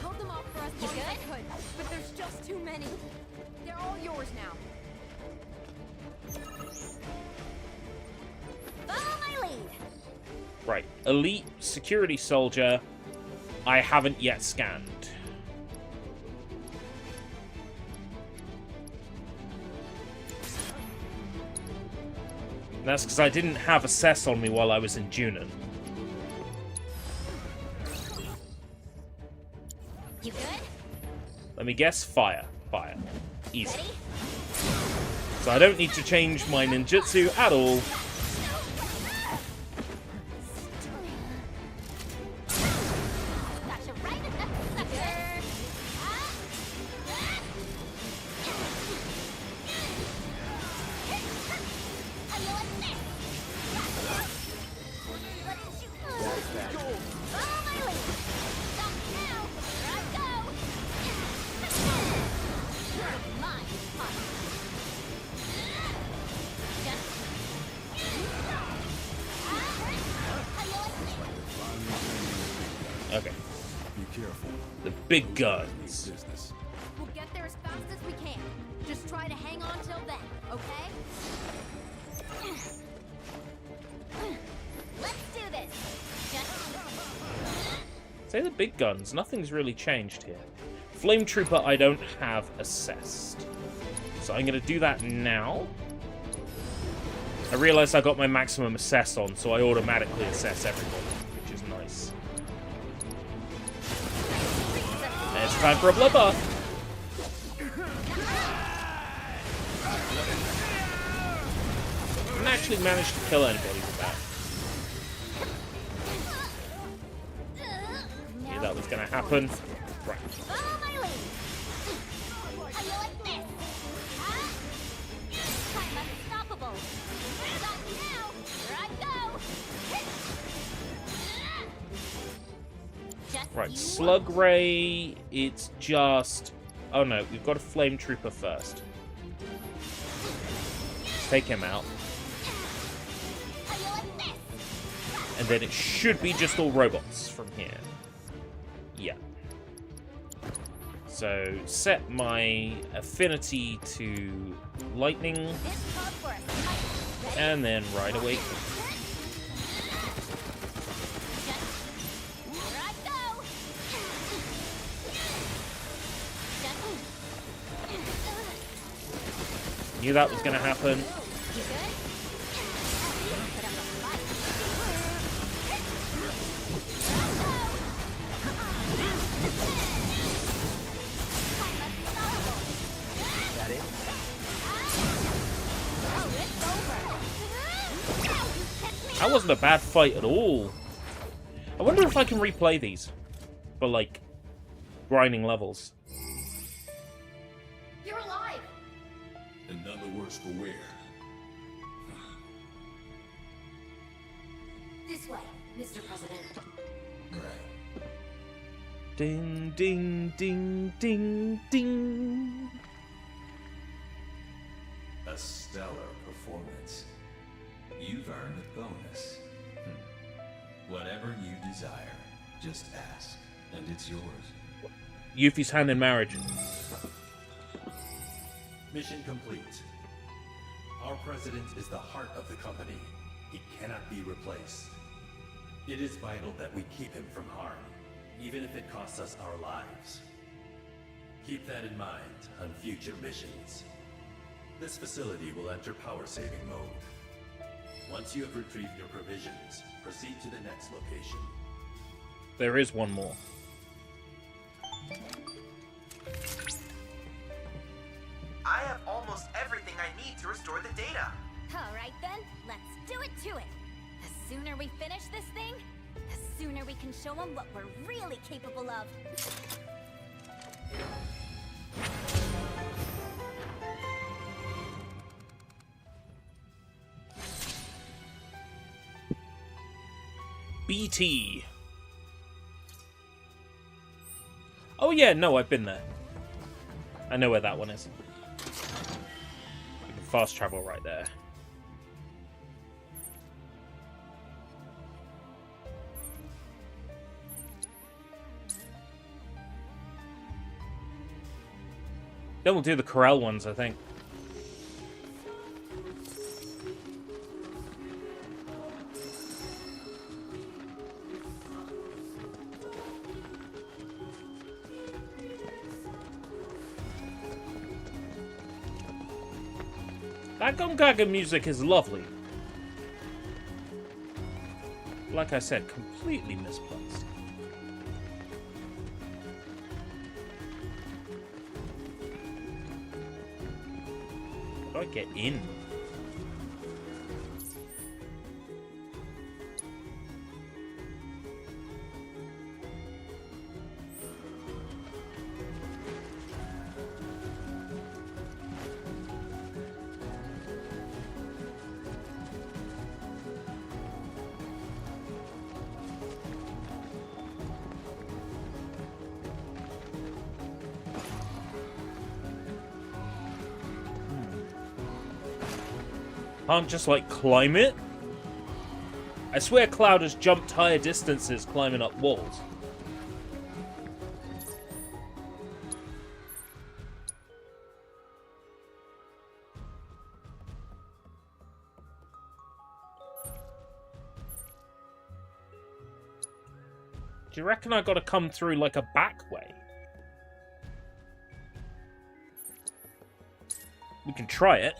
held them off for as long as I could, but there's just too many. They're all yours now. Follow my lead. Right, elite security soldier, I haven't yet scanned. That's because I didn't have assess on me while I was in Junon. Let me guess. Fire. Fire. Easy. So I don't need to change my ninjutsu at all. Gotcha right at that sucker. How you like this? Follow my lead. Stop now. Here I go. Mine, Papa. Okay. Be careful. The big guns. Business. We'll get there as fast as we can. Just try to hang on till then, okay? Let's do this. Say the big guns. Nothing's really changed here. Flame Trooper I don't have assessed. So I'm going to do that now. I realized I got my maximum assess on, so I automatically assess everybody, which is nice. And it's time for a bloodbath. I haven't actually managed to kill anybody with that. Knew that was going to happen. Right. Follow my lead. How you like this? I'm unstoppable. Stop now. Here I go. Just Right, you Slug Ray, it's just... Oh no, we've got a Flame Trooper first. Let's take him out. How you like this? And then it should be just all robots from here. Yeah. So, set my affinity to lightning, This calls for a fight. Ready? and then ride away. Here I go. Knew that was going to happen. You good? Put up a fight. That it? That wasn't a bad fight at all. I wonder if I can replay these for, like, grinding levels. You're alive! And none the worse for wear. This way, Mr. President. Right. Ding, ding, ding, ding, ding. A stellar performance. You've earned a bonus. Whatever you desire, just ask, and it's yours. Yuffie's hand in marriage. Mission complete. Our president is the heart of the company. He cannot be replaced. It is vital that we keep him from harm, even if it costs us our lives. Keep that in mind on future missions. This facility will enter power-saving mode. Once you have retrieved your provisions, proceed to the next location. There is one more. I have almost everything I need to restore the data. Alright then, let's do it to it. The sooner we finish this thing, the sooner we can show them what we're really capable of. BT. Oh yeah, no, I've been there. I know where that one is. You can fast travel right there. Then we'll do the Corel ones, I think. That Gongaga music is lovely. Like I said, completely misplaced. How do I get in? Can't just, like, climb it? I swear Cloud has jumped higher distances climbing up walls. Do you reckon I gotta come through, like, a back way? We can try it.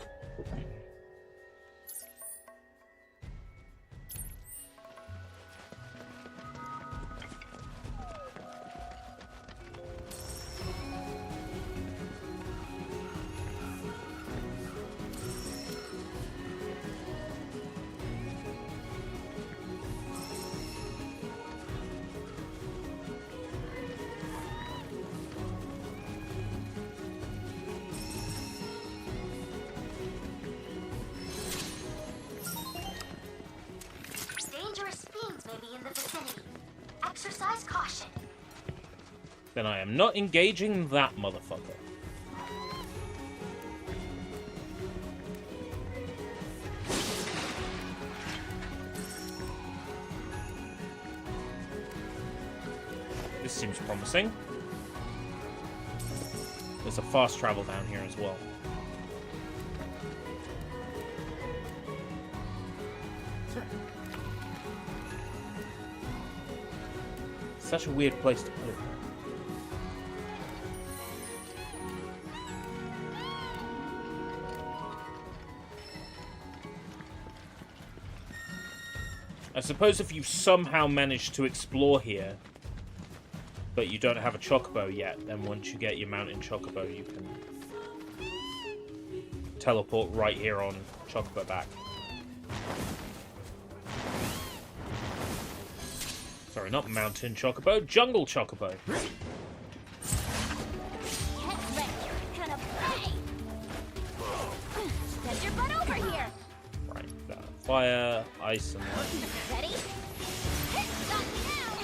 Dangerous fiends may be in the vicinity. Exercise caution. Then I am not engaging that motherfucker. This seems promising. There's a fast travel down here as well. Such a weird place to put it. I suppose if you somehow manage to explore here, but you don't have a chocobo yet, then once you get your mountain chocobo, you can teleport right here on chocobo back. Sorry, not mountain chocobo, jungle chocobo. Get ready, you're gonna play. Send your butt over here. Right, fire, ice, and lightning. Ready? Stop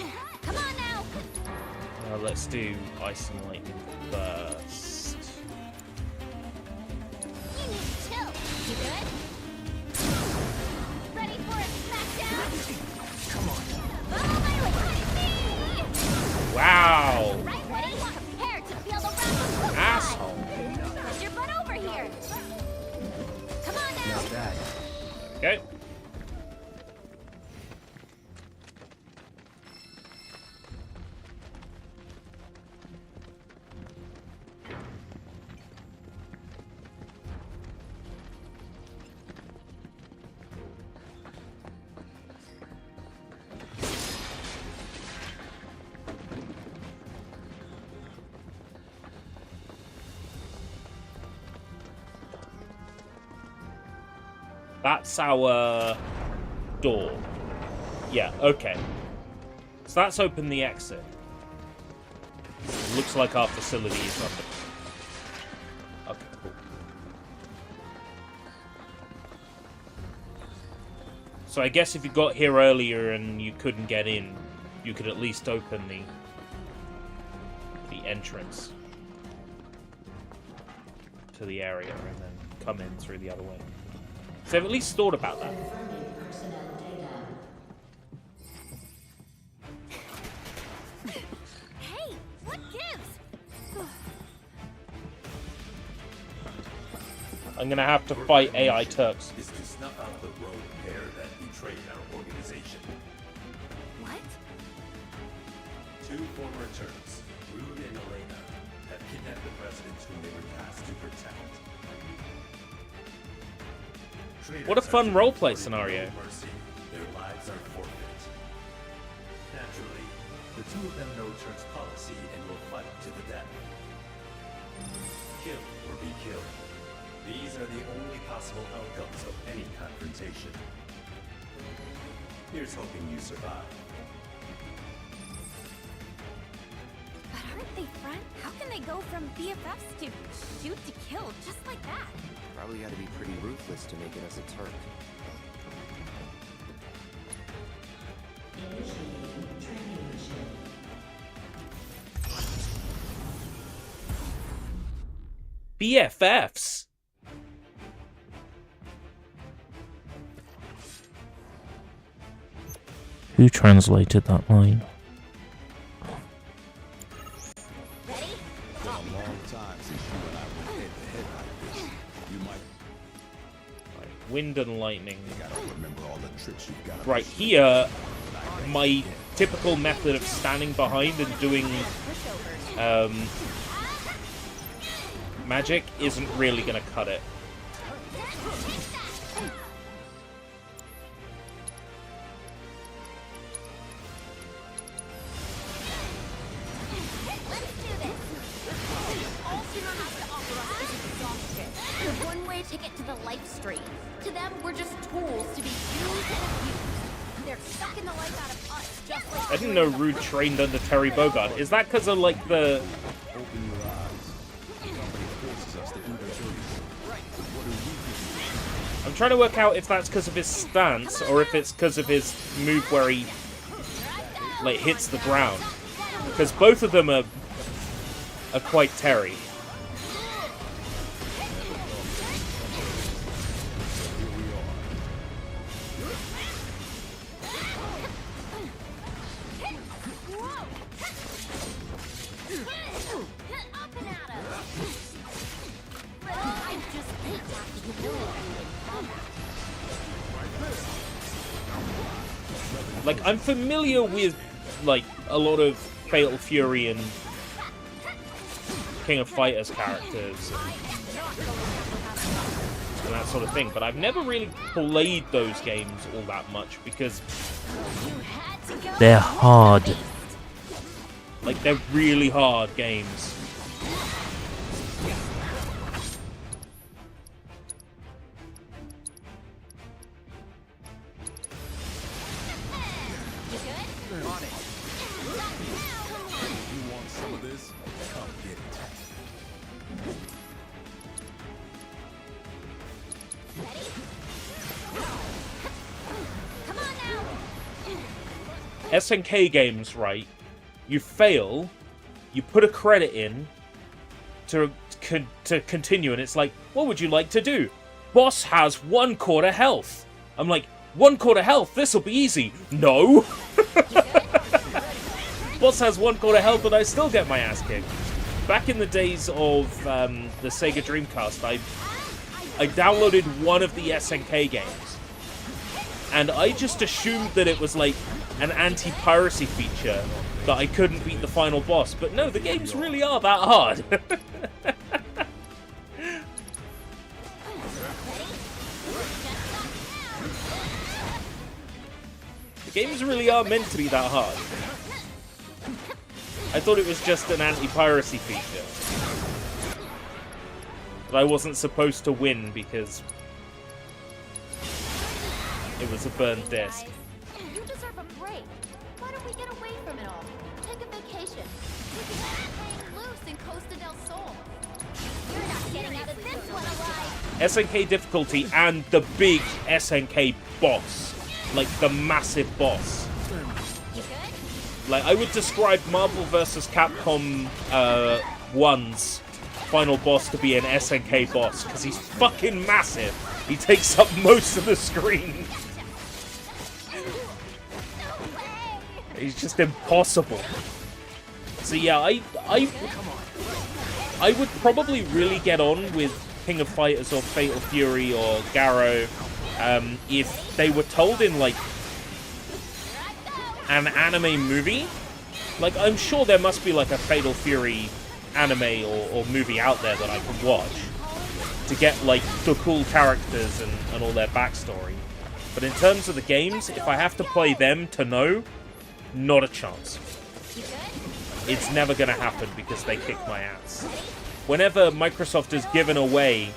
now. Come on now. Let's do ice and lightning first. You need to chill. You good? Ready for a smackdown? Come on. Follow my lead. Wow! Right, ready? Prepare to feel the wrath of Asshole. Send your butt over here. Come on now. Not bad. Okay. That's our door. Yeah, okay. So that's open the exit. Looks like our facility is under. Okay, cool. So I guess if you got here earlier and you couldn't get in, you could at least open the entrance to the area and then come in through the other way. So they've at least thought about that. Hey, what gives? I'm gonna have to fight AI Turks. Is to snuff out the rogue pair that betrayed our organization. What? Two former Turks, Rude and Elena, have kidnapped the president whom they were tasked to protect. What a fun roleplay scenario. Mercy, their lives are forfeit. Naturally, the two of them know Turk's policy and will fight to the death. Kill or be killed. These are the only possible outcomes of any confrontation. Here's hoping you survive. But aren't they friends? How can they go from BFFs to shoot to kill just like that? Probably gotta be pretty ruthless to make it as a Turk. Initiating training mission. BFFs? Who translated that line? Ready? It's been a long time since you and I went head to head like this. You might Wind and lightning. gotta remember all the tricks you've got. Right here, my typical method of standing behind and doing magic isn't really gonna cut it. There's one way to get to the life stream. To them, we're just tools to be used and abused. They're sucking the life out of us, just like I didn't know Rude trained under Terry Bogard. Is that because of like the? Open your eyes. The company forces us to do their dirty work. What do we do? I'm trying to work out if that's because of his stance or if it's because of his move where he like hits the ground. Because both of them are quite Terry. up and at us. I just hate not to humiliate you in combat. Like, I'm familiar with, like, a lot of Fatal Fury and King of Fighters characters and that sort of thing, but I've never really played those games all that much because they're hard. Like, they're really hard games. You want some of this? Come get it. Come on now. SNK games, right? You fail, you put a credit in to continue, and it's like, what would you like to do? Boss has 1/4 health. I'm like, 1/4 health? This'll be easy. No! Boss has 1/4 health, and I still get my ass kicked. Back in the days of the Sega Dreamcast, I downloaded one of the SNK games, and I just assumed that it was like an anti-piracy feature that I couldn't beat the final boss. But no, the games really are that hard. The games really are meant to be that hard. I thought it was just an anti-piracy feature. But I wasn't supposed to win because it was a burned disc. You deserve a break. Why don't we get away from it all? Take a vacation. We can hang loose in Costa del Sol. You're not getting out of this one alive. SNK difficulty and the big SNK boss. Like, the massive boss. You good? Like, I would describe Marvel vs. Capcom 1's final boss to be an SNK boss, because he's fucking massive. He takes up most of the screen. He's just impossible. So yeah, I would probably really get on with King of Fighters or Fatal Fury or Garrow if they were told in like an anime movie. Like, I'm sure there must be like a Fatal Fury anime or movie out there that I can watch to get like the cool characters and all their backstory. But in terms of the games, if I have to play them to know, not a chance. It's never going to happen because they kick my ass. Whenever Microsoft has given away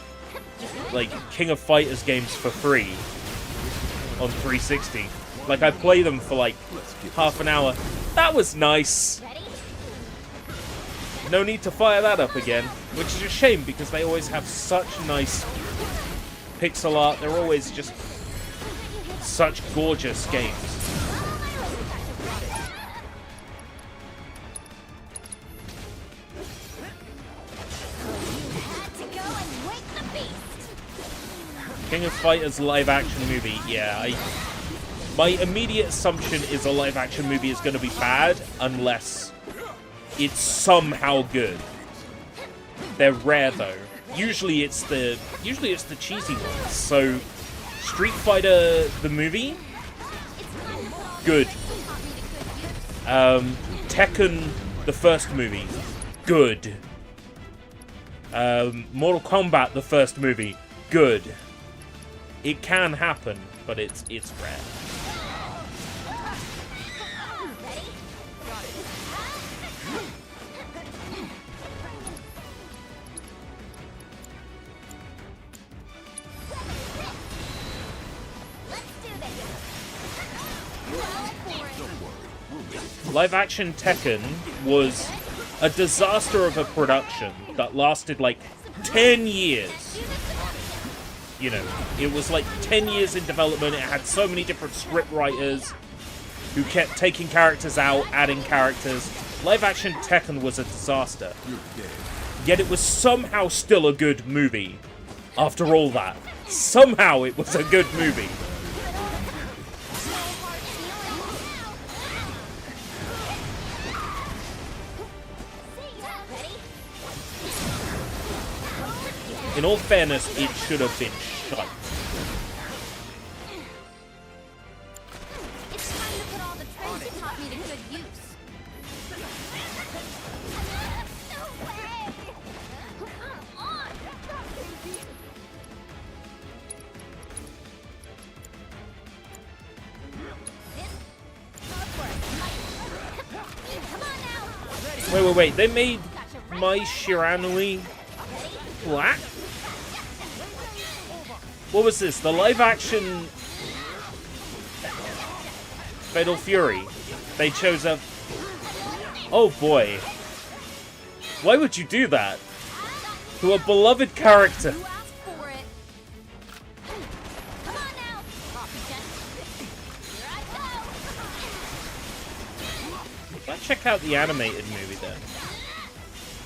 like King of Fighters games for free on 360. Like I play them for like half an hour. That was nice. No need to fire that up again, which is a shame because they always have such nice pixel art. They're always just such gorgeous games. King of Fighters live action movie, yeah. My immediate assumption is a live action movie is going to be bad unless it's somehow good. They're rare though. Usually it's the cheesy ones. So Street Fighter the movie, good. Tekken the first movie, good. Mortal Kombat the first movie, good. It can happen, but it's rare. Live-action Tekken was a disaster of a production that lasted like 10 years. You know, it was like 10 years in development. It had so many different script writers who kept taking characters out, adding characters. Live-action Tekken was a disaster. Yet it was somehow still a good movie. After all that, somehow it was a good movie. In all fairness, it should have been shite. It's time to put all the tricks you taught me to good use. No way! Come on! Come on now! Wait. They made Mai Shiranui black? What was this? The live-action Fatal Fury. They chose a... Oh boy. Why would you do that? To a beloved character. You asked for it. Come on now! Here I go! Let's check out the animated movie then.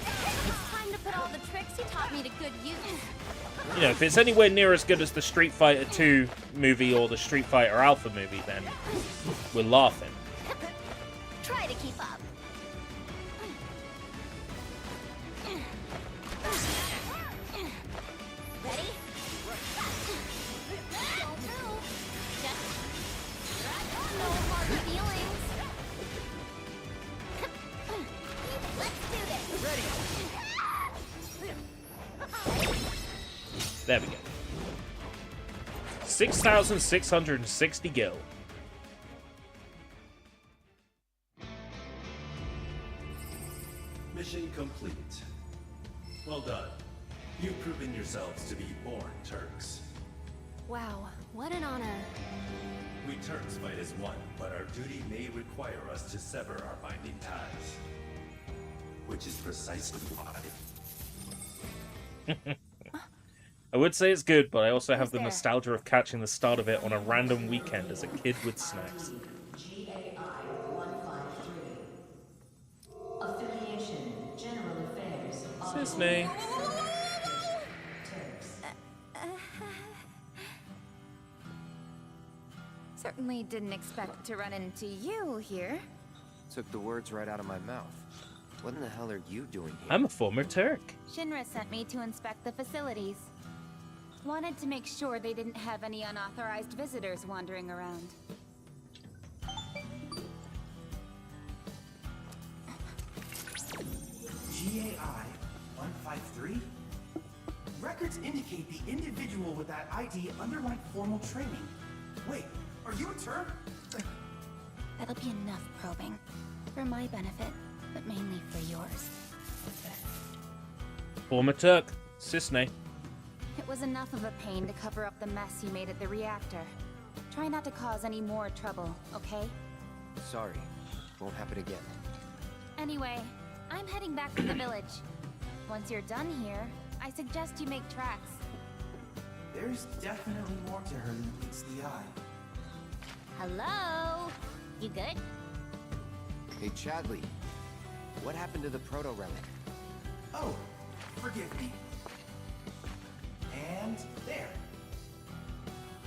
It's time to put all the tricks you taught me to good use. You know, if it's anywhere near as good as the Street Fighter 2 movie or the Street Fighter Alpha movie, then we're laughing. Try to keep up. Ready? Don't move. Just no hard feelings. Let's do this. Ready. There we go. 6,660 gil. Mission complete. Well done. You've proven yourselves to be born Turks. Wow, what an honor. We Turks fight as one, but our duty may require us to sever our binding ties. Which is precisely why... I would say it's good, but I also have the nostalgia of catching the start of it on a random weekend as a kid with snacks. GAI 153. Affiliation, General Affairs. Disney. Turks. Certainly didn't expect to run into you here. Took the words right out of my mouth. What in the hell are you doing here? I'm a former Turk. Shinra sent me to inspect the facilities. Wanted to make sure they didn't have any unauthorized visitors wandering around. GAI 153? Records indicate the individual with that ID underwent formal training. Wait, are you a Turk? That'll be enough probing. For my benefit, but mainly for yours. Former Turk. Cisne. It was enough of a pain to cover up the mess you made at the reactor. Try not to cause any more trouble, okay? Sorry. Won't happen again. Anyway, I'm heading back to the village. Once you're done here, I suggest you make tracks. There's definitely more to her than meets the eye. Hello? You good? Hey, Chadley. What happened to the proto-relic? Oh, forgive me. And there.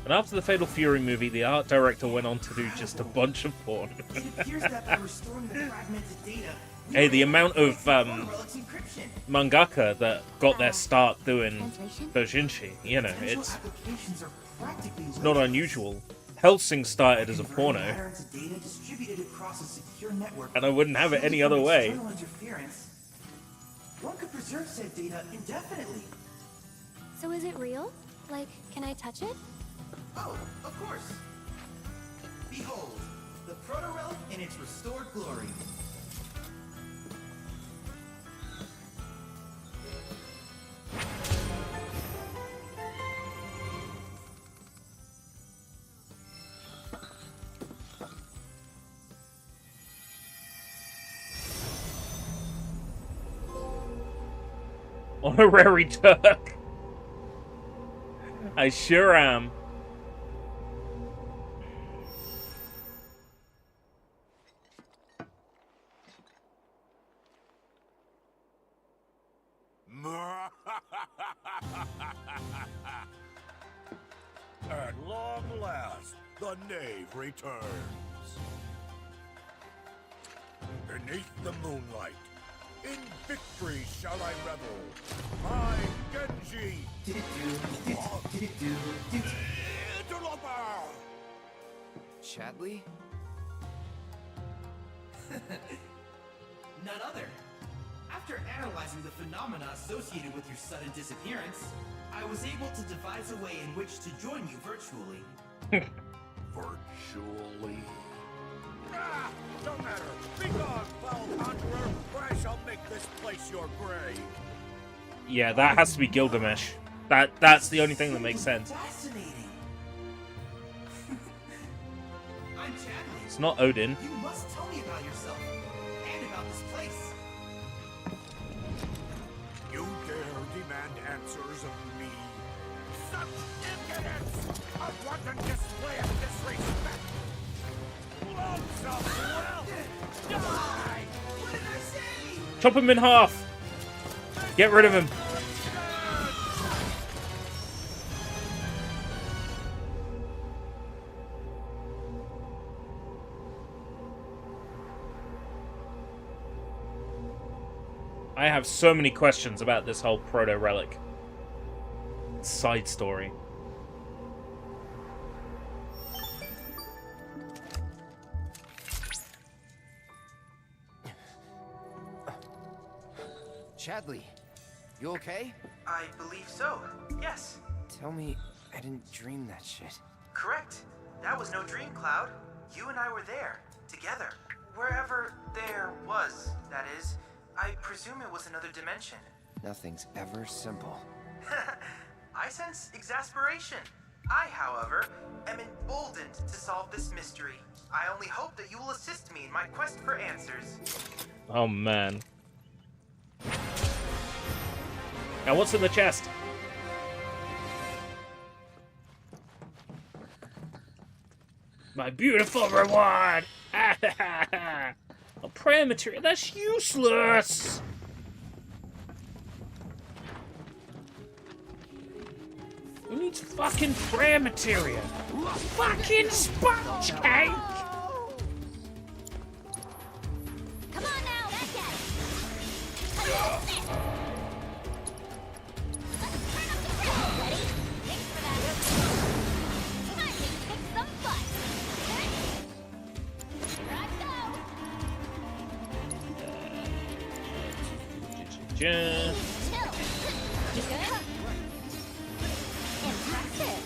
And after the Fatal Fury movie, the art director went on to do just a bunch of porn. It appears that by restoring the fragmented data, Hey, the amount of Proto-relic's encryption. mangaka that got their start doing Translation? doujinshi, you know, Potential it's applications are practically not limited. unusual. Helsing started as a Converting porno, matter into data distributed across a secure network and I wouldn't have it shielded any from other way. external interference. One could preserve said data indefinitely. So is it real? Like, can I touch it? Oh, of course. Behold, the proto-relic in its restored glory. Honorary Turk. I sure am. At long last, the knave returns. Beneath the moonlight, in victory shall I revel. My Genji! Interloper! Chadley? None other. After analyzing the phenomena associated with your sudden disappearance, I was able to devise a way in which to join you virtually. Virtually? Ah! No matter! Begone, foul conjurer, or I shall make this place your grave! Yeah, that has to be Gilgamesh. That's the only thing that makes sense. Fascinating. I'm Chadley. It's not Odin. You must tell me about yourself and about this place. You dare demand answers of me? Such impudence! A wanton display of disrespect! Lonesome wealth! Die! What did I say? Chop him in half. Get rid of him. I have so many questions about this whole proto-relic side story. Chadley, you okay? I believe so. Yes. Tell me I didn't dream that shit. Correct. That was no dream, Cloud. You and I were there, together. Wherever there was, that is. I presume it was another dimension. Nothing's ever simple. I sense exasperation. I, however, am emboldened to solve this mystery. I only hope that you will assist me in my quest for answers. Oh man. Now what's in the chest? My beautiful reward! A prayer material, that's useless! Who needs fucking prayer material? Fucking sponge cake! Come on now, back at it. Let's turn up the pressure, buddy. Thanks for that. Time to kick some butt. Here I go. Chill. Chill. You good? Impressive.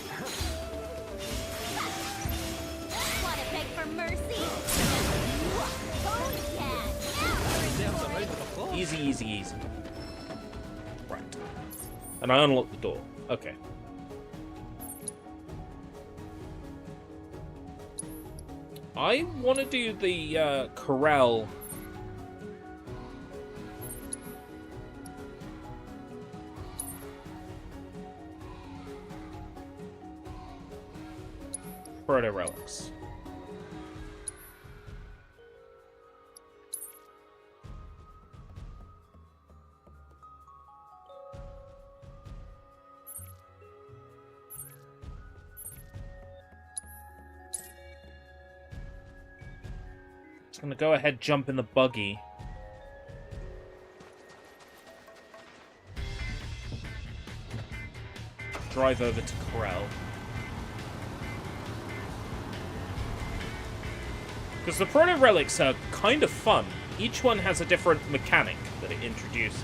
Wanna beg for mercy? Oh yeah. Easy, easy, easy. Right. And I unlock the door. Okay. I want to do the corral. Proto relics. I'm gonna go ahead, jump in the buggy. Drive over to Corral. Because the proto relics are kind of fun. Each one has a different mechanic that it introduces.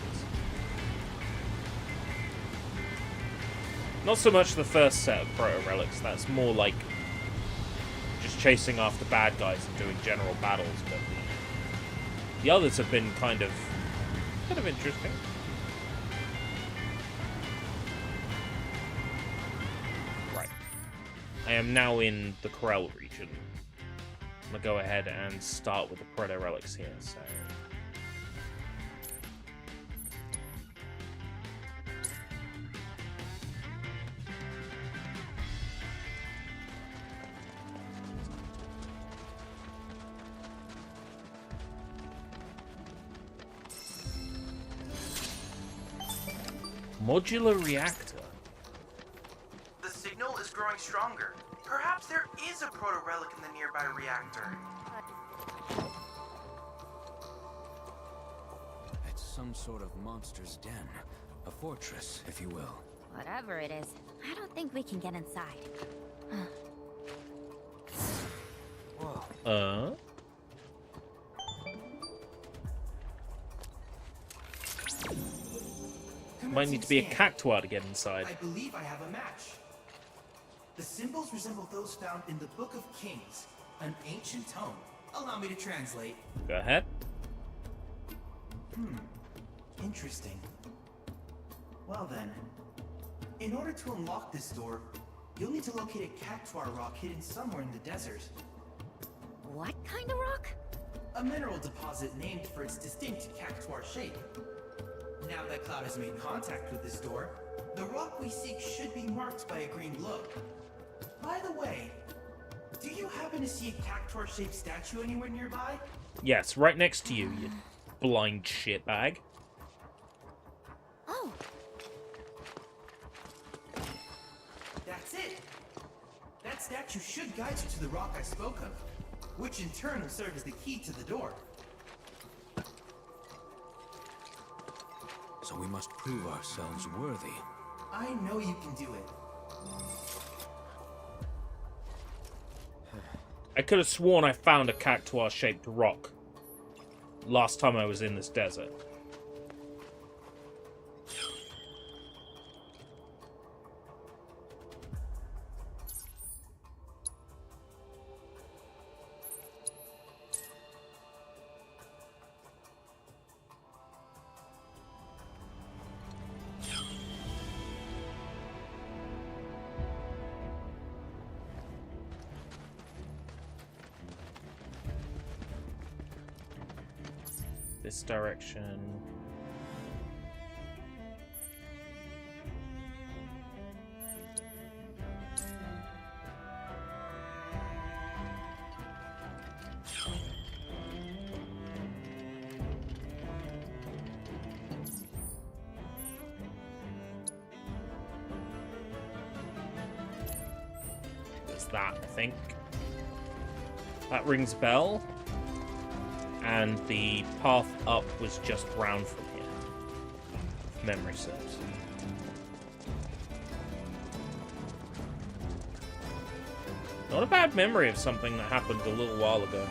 Not so much the first set of proto relics, that's more like just chasing after bad guys and doing general battles, but the others have been kind of interesting. Right. I am now in the Corral region. I'm gonna go ahead and start with the proto relics here, so modular reactor. The signal is growing stronger. Perhaps there is a proto-relic in the nearby reactor. It's some sort of monster's den. A fortress, if you will. Whatever it is, I don't think we can get inside. Whoa. Might need to be a cactuar to get inside. I believe I have a match. The symbols resemble those found in the Book of Kings, an ancient tome. Allow me to translate. Go ahead. Interesting. Well then, in order to unlock this door, you'll need to locate a cactuar rock hidden somewhere in the desert. What kind of rock? A mineral deposit named for its distinct cactuar shape. Now that Cloud has made contact with this door, the rock we seek should be marked by a green glow. By the way, do you happen to see a cactuar-shaped statue anywhere nearby? Yes, right next to you, you blind shitbag. Oh. That's it! That statue should guide you to the rock I spoke of, which in turn will serve as the key to the door. So we must prove ourselves worthy. I know you can do it. I could have sworn I found a cactuar-shaped rock last time I was in this desert. This direction. There's that, I think. That rings a bell. And the path up was just round from here. If memory serves. Not a bad memory of something that happened a little while ago.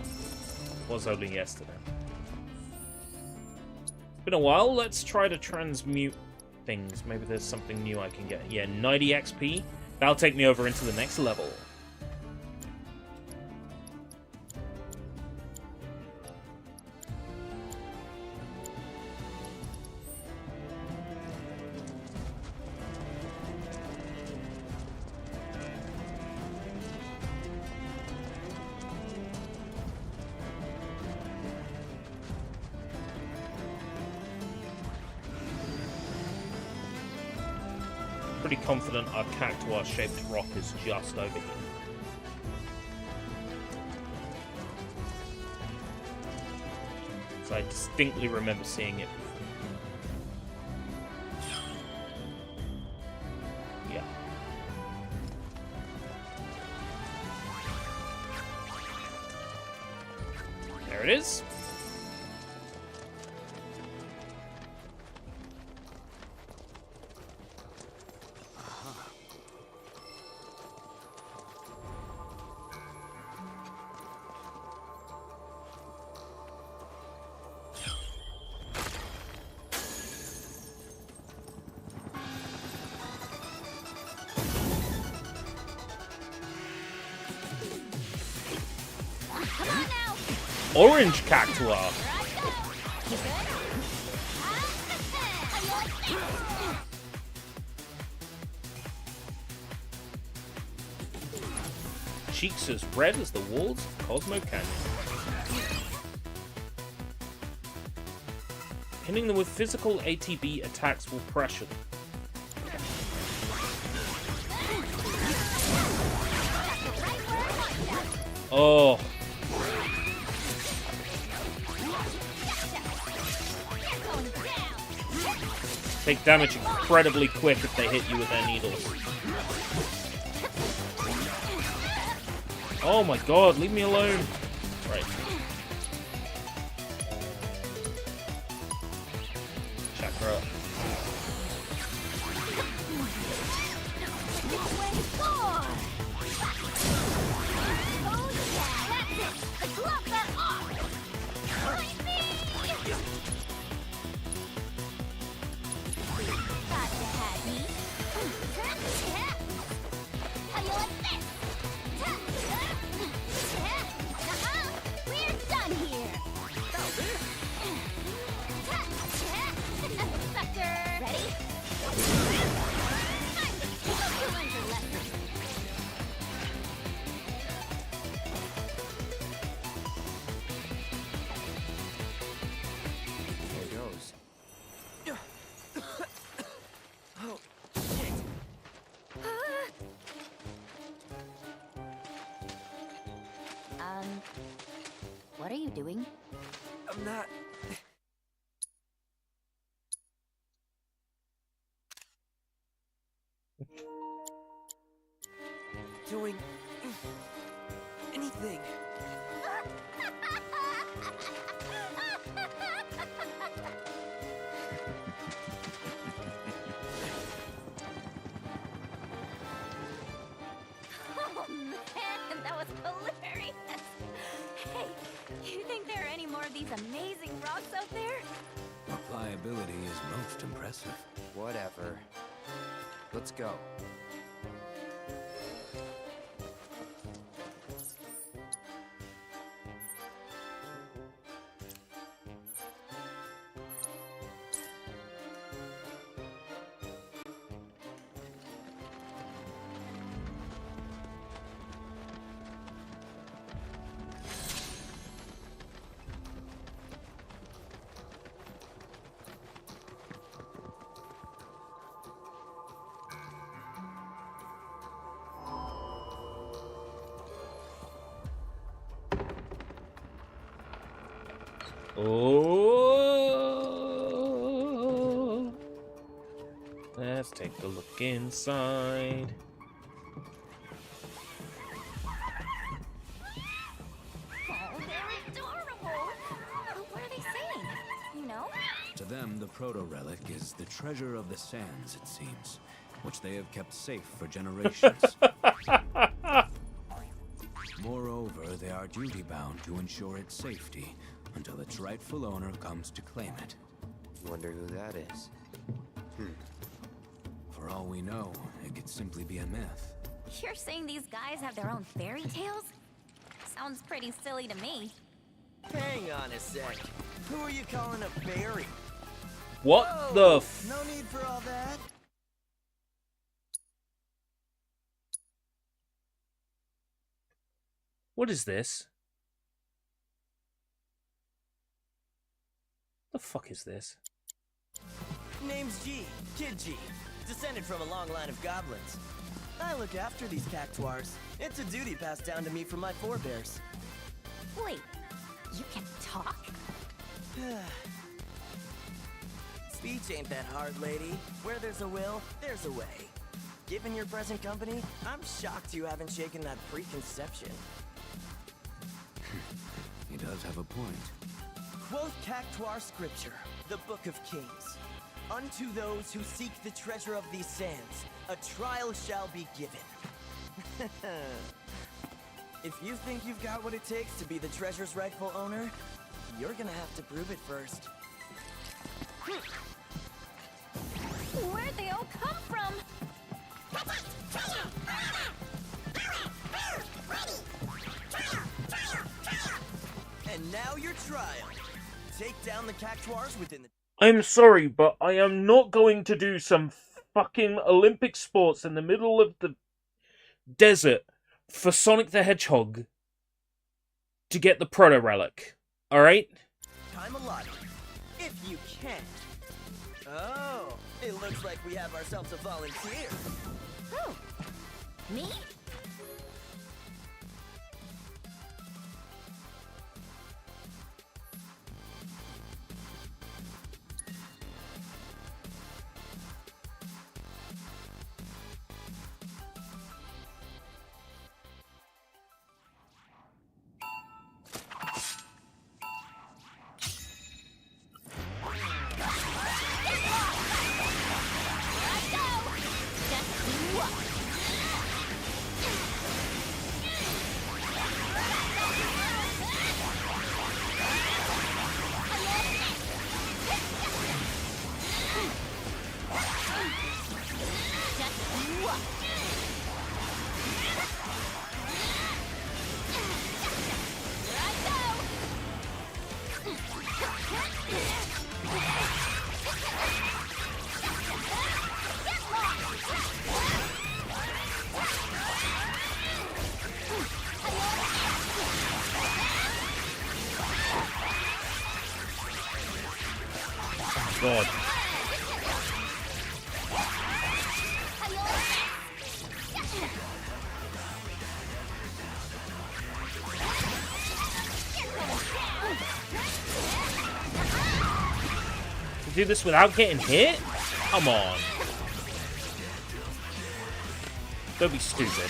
It was only yesterday. It's been a while. Let's try to transmute things. Maybe there's something new I can get. Yeah, 90 XP. That'll take me over into the next level. pretty confident our cactuar-shaped rock is just over here. So I distinctly remember seeing it before. Yeah. There it is. Orange cactuar. Cheeks as red as the walls of Cosmo Canyon. Hitting them with physical ATB attacks will pressure them. Oh. Take damage incredibly quick if they hit you with their needles. Oh my god, leave me alone. Right. Chakra. What are you doing? I'm not... doing... anything. Oh man, that was hilarious! Hey, you think there are any more of these amazing rocks out there? Pliability is most impressive. Whatever. Let's go. Oh, let's take a look inside. Oh, they're adorable! What are they saying? You know? To them, the proto-relic is the treasure of the sands, it seems, which they have kept safe for generations. Moreover, they are duty-bound to ensure its safety until its rightful owner comes to claim it. Wonder who that is. For all we know, it could simply be a myth. You're saying these guys have their own fairy tales? Sounds pretty silly to me. Hang on a sec. Who are you calling a fairy? What Whoa, the no need for all that. What is this? The fuck is this? Name's G. Kid G. descended from a long line of goblins. I look after these cactuars. It's a duty passed down to me from my forebears. Wait, you can talk? Speech ain't that hard, lady. Where there's a will, there's a way. Given your present company, I'm shocked you haven't shaken that preconception. He does have a point. Quote Cactuar scripture, the Book of Kings. Unto those who seek the treasure of these sands, a trial shall be given. If you think you've got what it takes to be the treasure's rightful owner, you're gonna have to prove it first. Where'd they all come from? And now your trial. Take down the Cactuars within the... I'm sorry, but I am not going to do some fucking Olympic sports in the middle of the desert for Sonic the Hedgehog to get the Proto Relic. Alright? Time allotted. If you can. Oh, it looks like we have ourselves a volunteer. Oh, me? God. To do this without getting hit? Come on. Don't be stupid.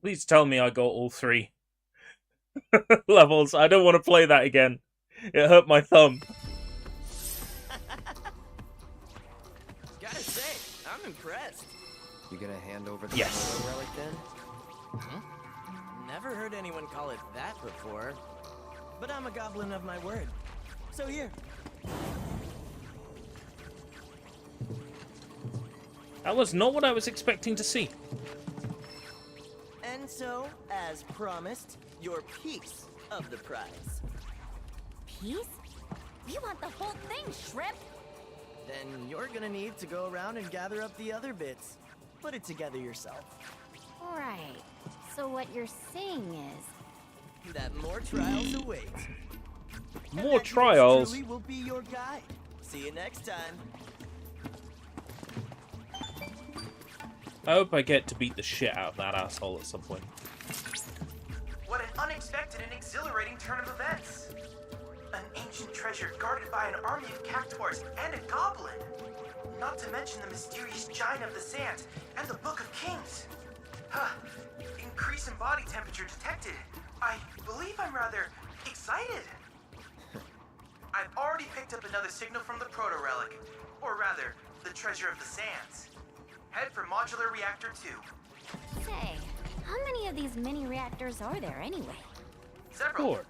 Please tell me I got all 3 levels. I don't want to play that again. It hurt my thumb. Gotta say, I'm impressed. You gonna hand over the Yes. relic then? Huh? Never heard anyone call it that before. But I'm a goblin of my word. So here. That was not what I was expecting to see. And so, as promised, your piece of the prize. Piece? We want the whole thing, Shrimp! Then you're gonna need to go around and gather up the other bits. Put it together yourself. Right. So what you're saying is... That more trials await. More trials? Truly will be your guide. See you next time. I hope I get to beat the shit out of that asshole at some point. What an unexpected and exhilarating turn of events! An ancient treasure guarded by an army of cactuars and a goblin! Not to mention the mysterious giant of the sands and the Book of Kings! Huh. Increase in body temperature detected. I believe I'm rather excited. I've already picked up another signal from the proto-relic, or rather, the treasure of the sands. Head for modular reactor 2. Say, how many of these mini reactors are there anyway? Several. 4.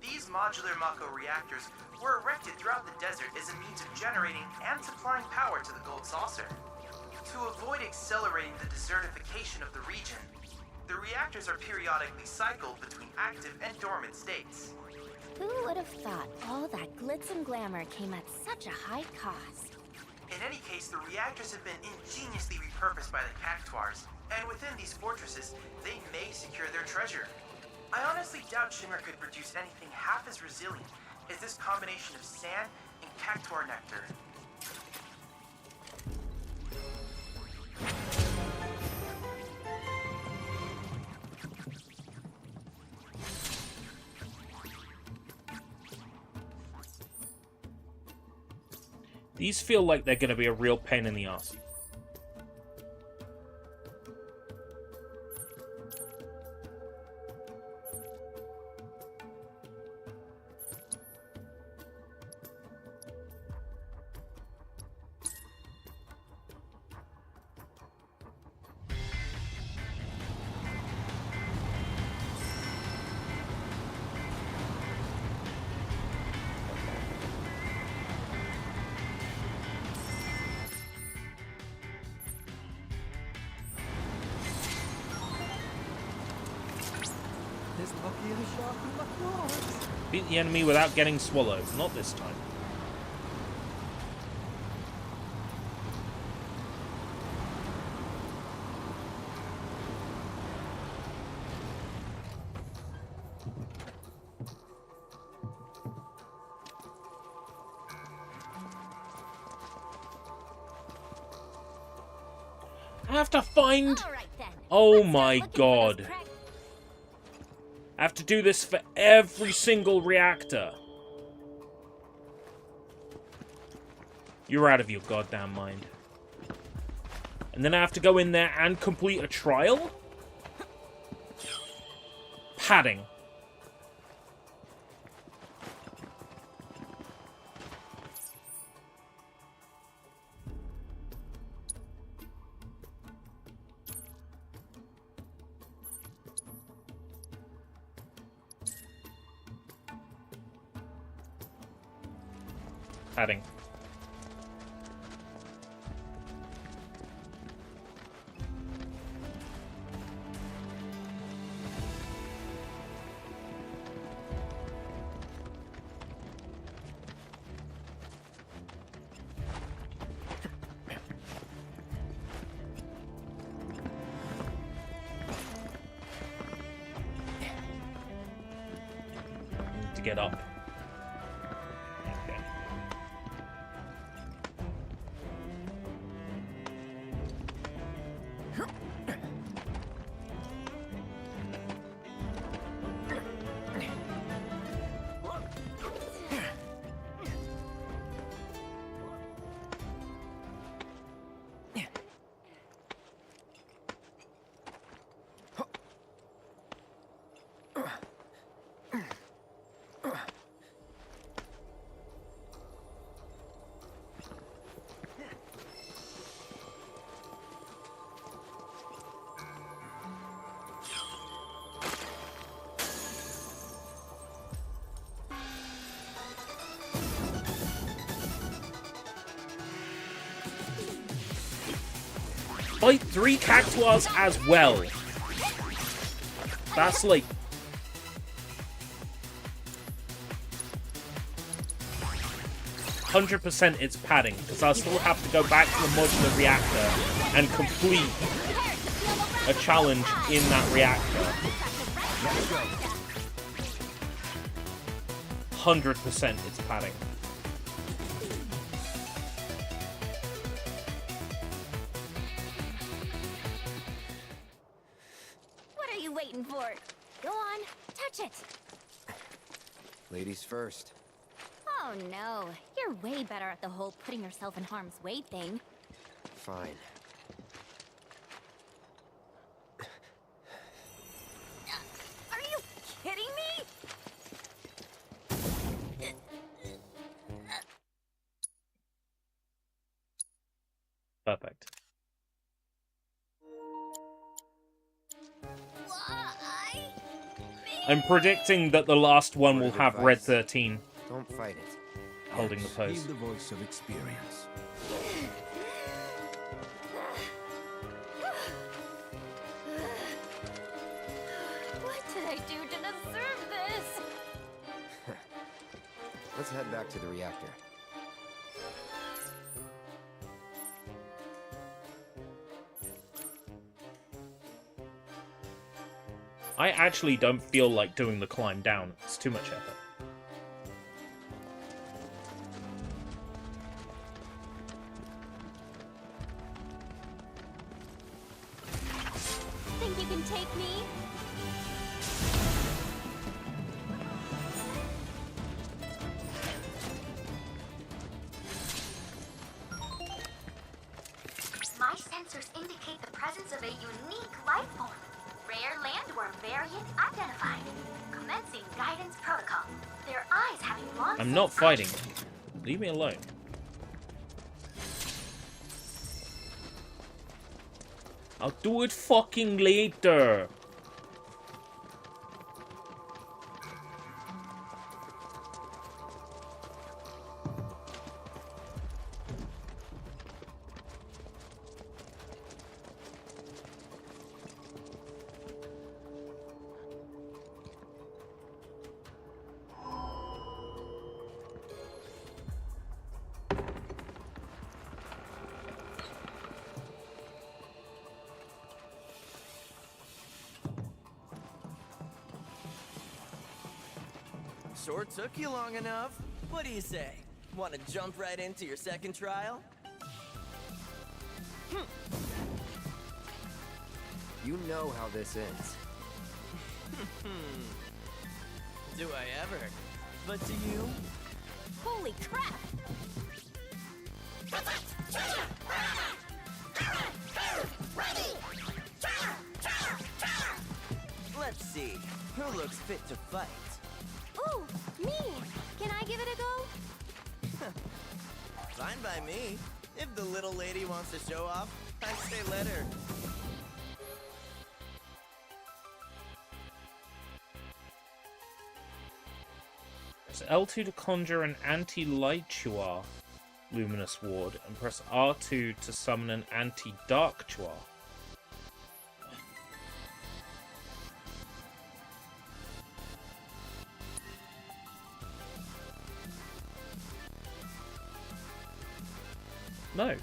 These modular Mako reactors were erected throughout the desert as a means of generating and supplying power to the Gold Saucer. To avoid accelerating the desertification of the region, the reactors are periodically cycled between active and dormant states. Who would have thought all that glitz and glamour came at such a high cost? In any case, the reactors have been ingeniously repurposed by the cactuars, and within these fortresses, they may secure their treasure. I honestly doubt Shinra could produce anything half as resilient as this combination of sand and cactuar nectar. These feel like they're going to be a real pain in the ass. Beat the enemy without getting swallowed. Not this time. I have to find... All right, then. Oh Let's start my looking for god. those crack- I have to do this for every single reactor. You're out of your goddamn mind. And then I have to go in there and complete a trial? Padding. Padding. Need to get up. Okay. fight 3 Cactuars as well. That's like... 100% it's padding, because I'll still have to go back to the modular reactor and complete a challenge in that reactor. 100% it's padding. What are you waiting for? Go on, touch it. Ladies first. Oh no, you're way better at the whole putting yourself in harm's way thing. Fine. Are you kidding me? Perfect. I'm predicting that the last one will have Red 13 Don't fight it. holding the pose. Heed the voice of experience. What did I do to deserve this? Let's head back to the reactor. I actually don't feel like doing the climb down. It's too much effort. Think you can take me? My sensors indicate the presence of a unique life form. Rare landworm variant identified. Commencing guidance protocol. Their eyes having long... I'm not fighting. Leave me alone. I'll do it fucking later. Sure took you long enough. What do you say? Want to jump right into your second trial? You know how this ends. Do I ever? But do you? Holy crap! Let's see. Who looks fit to fight? Ooh, me! Can I give it a go? Fine by me. If the little lady wants to show off, I say let her. Press L2 to conjure an anti-light luminous ward, and press R2 to summon an anti-dark Chua. No.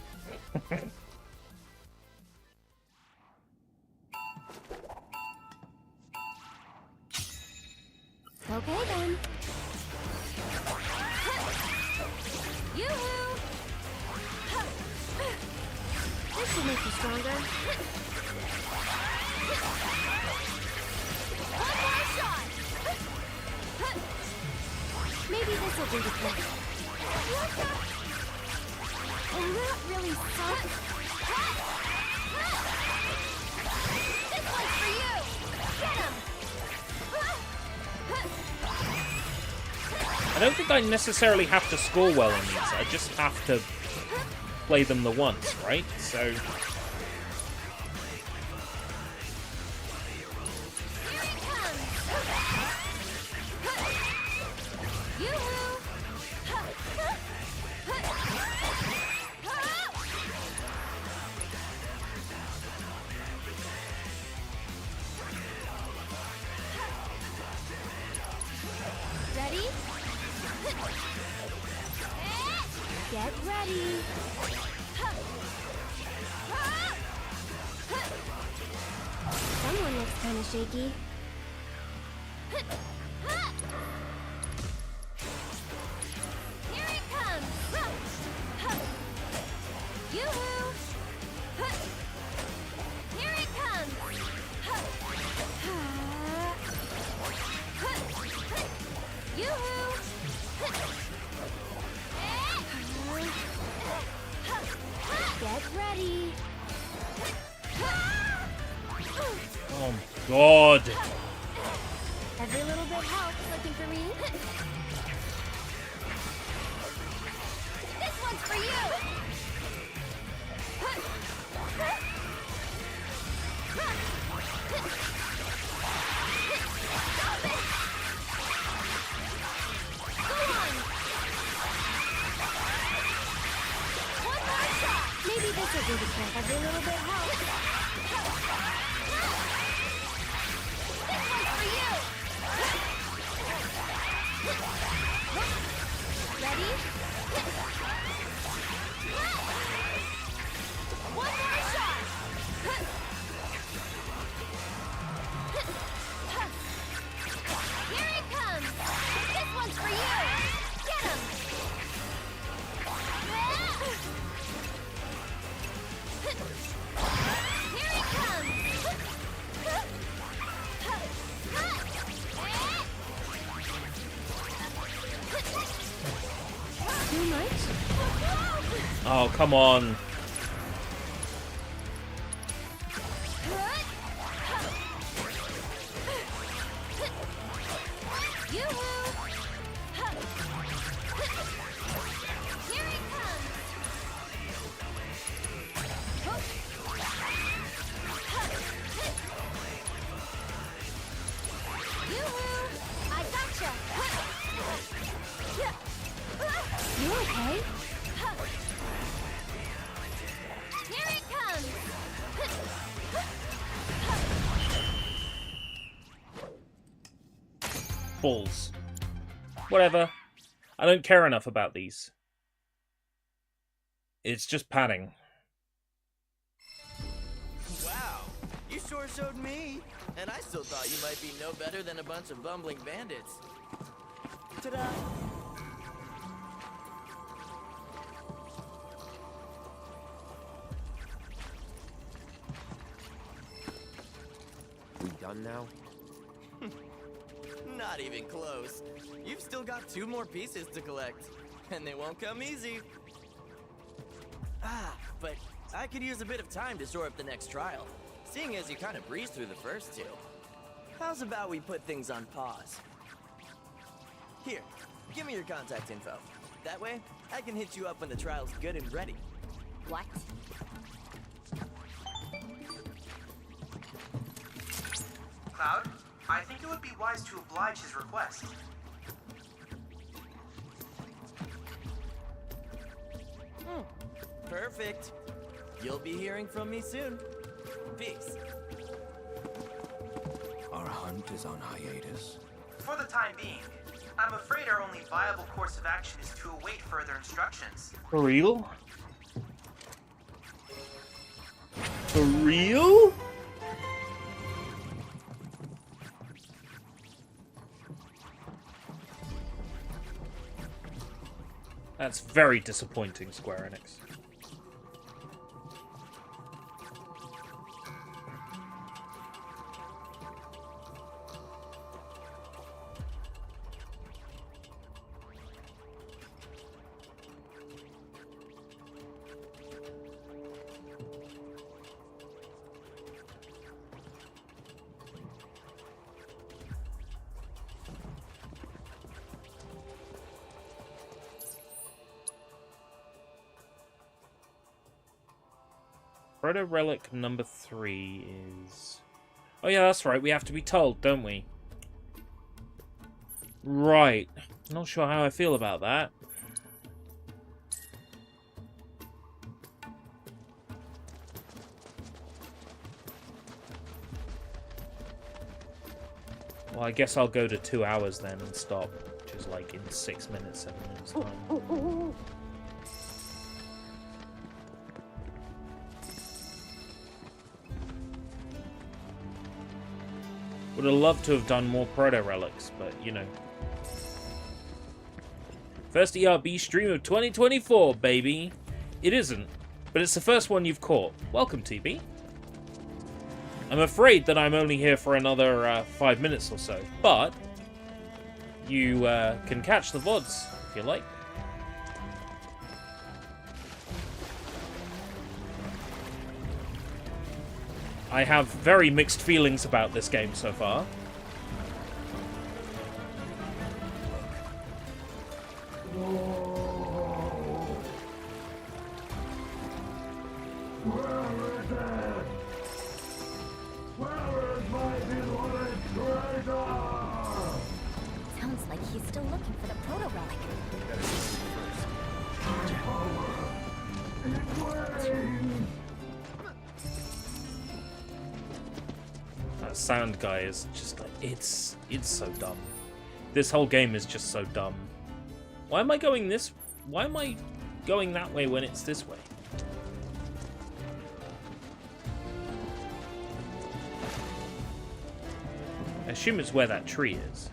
Okay then. Yoo-hoo! This should make you stronger. One more shot! Maybe this will do the trick. What the? And that really sucks. This one's for you! Get him! I don't think I necessarily have to score well in these. I just have to play them the once, right? So... Here it comes! Yoo-hoo! Get ready. Someone looks kind of shaky. Here it comes! Yoo-hoo! Here it comes! Yoo-hoo! Get ready. Oh, God. Every little bit helps. Looking for me? This one's for you! Maybe this will do the trick. Every little bit helps. This one's for you! Ready? One more shot! Here it comes! This one's for you! Get him! Here it comes! Too much? Oh, come on. Here it comes! Yoo-hoo! I gotcha! You okay? Here it comes! Balls. Whatever. I don't care enough about these. It's just padding. Wow, you sure showed me. And I still thought you might be no better than a bunch of bumbling bandits. Ta-da! We done now? Not even close. You've still got 2 more pieces to collect. And they won't come easy. But I could use a bit of time to shore up the next trial. Seeing as you kind of breezed through the first 2. How's about we put things on pause? Here, give me your contact info. That way, I can hit you up when the trial's good and ready. What? Cloud, I think it would be wise to oblige his request. Perfect. You'll be hearing from me soon. Peace. Our hunt is on hiatus. For the time being, I'm afraid our only viable course of action is to await further instructions. For real? For real? That's very disappointing, Square Enix. Proto Relic number 3 is... Oh yeah, that's right, we have to be told, don't we? Right. Not sure how I feel about that. Well, I guess I'll go to 2 hours then and stop. is like in 6 minutes, 7 minutes time. Would have loved to have done more proto relics, but you know. First ERB stream of 2024, baby. It isn't, but it's the first one you've caught. Welcome, TB. I'm afraid that I'm only here for another 5 minutes or so, but you can catch the VODs if you like. I have very mixed feelings about this game so far. Sounds like he's still looking for the proto relic. That sound guy is just like, it's so dumb. This whole game is just so dumb. Why am I going this? Why am I going that way when it's this way? I assume it's where that tree is.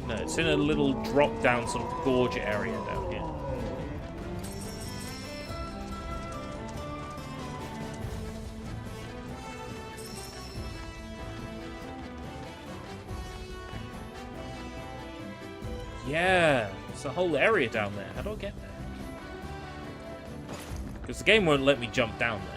No, it's in a little drop-down sort of gorge area down here. Yeah, it's a whole area down there. How do I get there? Because the game won't let me jump down there.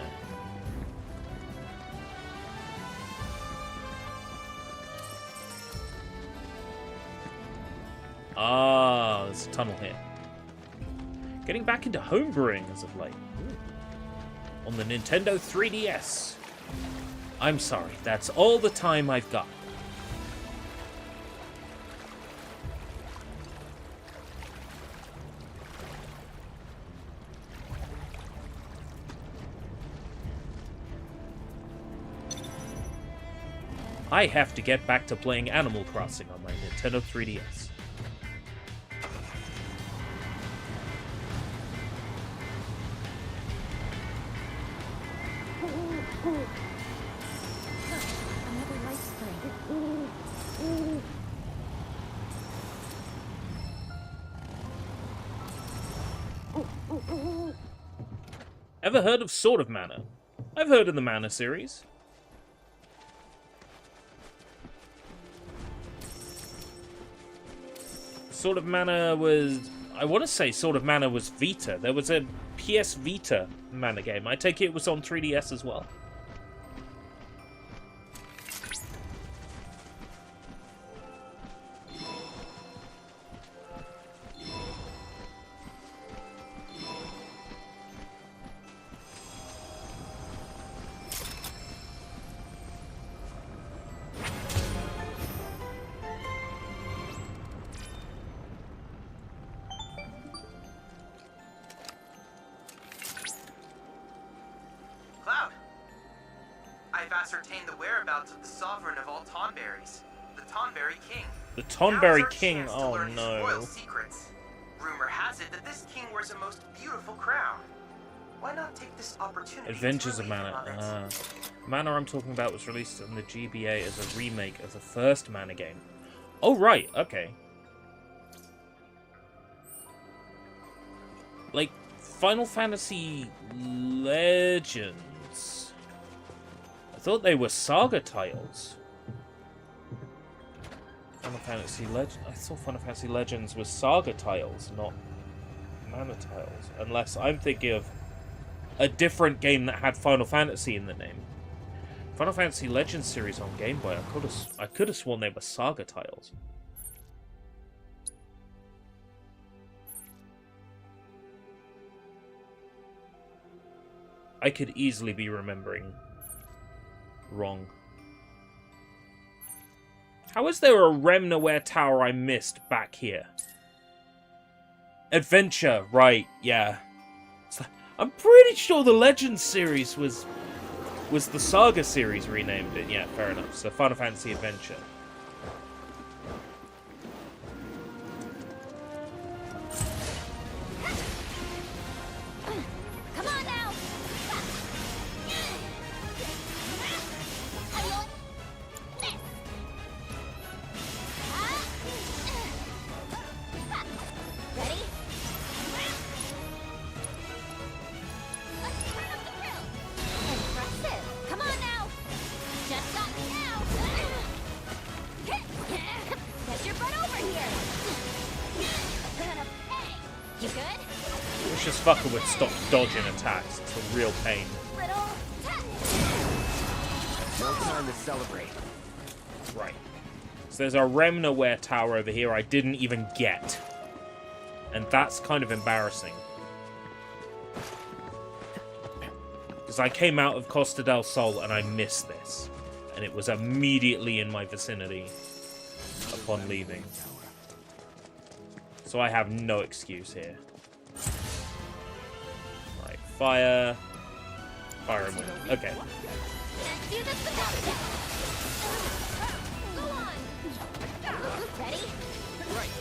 Ah, there's a tunnel here. Getting back into homebrewing as of late. Ooh. On the Nintendo 3DS. I'm sorry, that's all the time I've got. I have to get back to playing Animal Crossing on my Nintendo 3DS. Another life spring. Ever heard of Sword of Mana? I've heard of the Mana series. Sword of Mana was... I want to say Sword of Mana was Vita. There was a PS Vita Mana game. I take it was on 3DS as well. Cloud, I've ascertained the whereabouts of the sovereign of all Tonberries, the Tonberry King. The Now is Tonberry our King, chance to oh learn his no. royal secrets. Rumor has it that this king wears a most beautiful crown. Why not take this opportunity Adventures to of relieve him Mana. of it? Mana I'm talking about was released on the GBA as a remake of the first Mana game. Oh, right, okay. Like, Final Fantasy Legends. I thought they were Saga tiles. Final Fantasy Legends. I thought Final Fantasy Legends was Saga tiles, not Mana tiles. Unless I'm thinking of a different game that had Final Fantasy in the name. Final Fantasy Legends series on Game Boy. I could have sworn they were Saga tiles. I could easily be remembering wrong. How is there a Remnaware tower I missed back here? Adventure, right, yeah. I'm pretty sure the Legends series was the Saga series renamed it. Yeah, fair enough. So Final Fantasy Adventure. Come on now! Ready? Let's turn up the grill! Impressive! Come on now! Just got me now! Get your butt over here! Gonna pay! You good? Which this fucker would stop dodging attacks. It's a real pain. Little No time to celebrate. Right. So there's a Remnaware tower over here I didn't even get. And that's kind of embarrassing. Because I came out of Costa del Sol and I missed this. And it was immediately in my vicinity upon leaving. So I have no excuse here. Right, fire. Fire and wind. Okay. Let's do this without it. Go on. Ready? Right.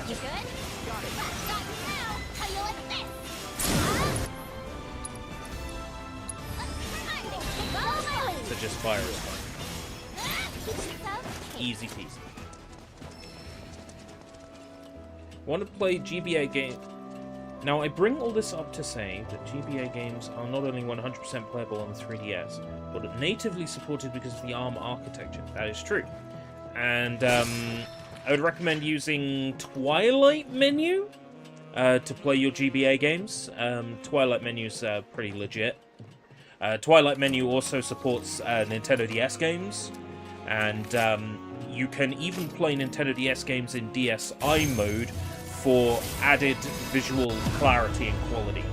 You good? Got it. Got you now. How you like this? Follow my lead. So just fire is fine. Keep yourself Easy peasy. Want to play GBA game? Now, I bring all this up to say that GBA games are not only 100% playable on the 3DS, but are natively supported because of the ARM architecture. That is true. And I would recommend using Twilight Menu to play your GBA games. Twilight Menu's pretty legit. Twilight Menu also supports Nintendo DS games, and you can even play Nintendo DS games in DSi mode for added visual clarity and quality,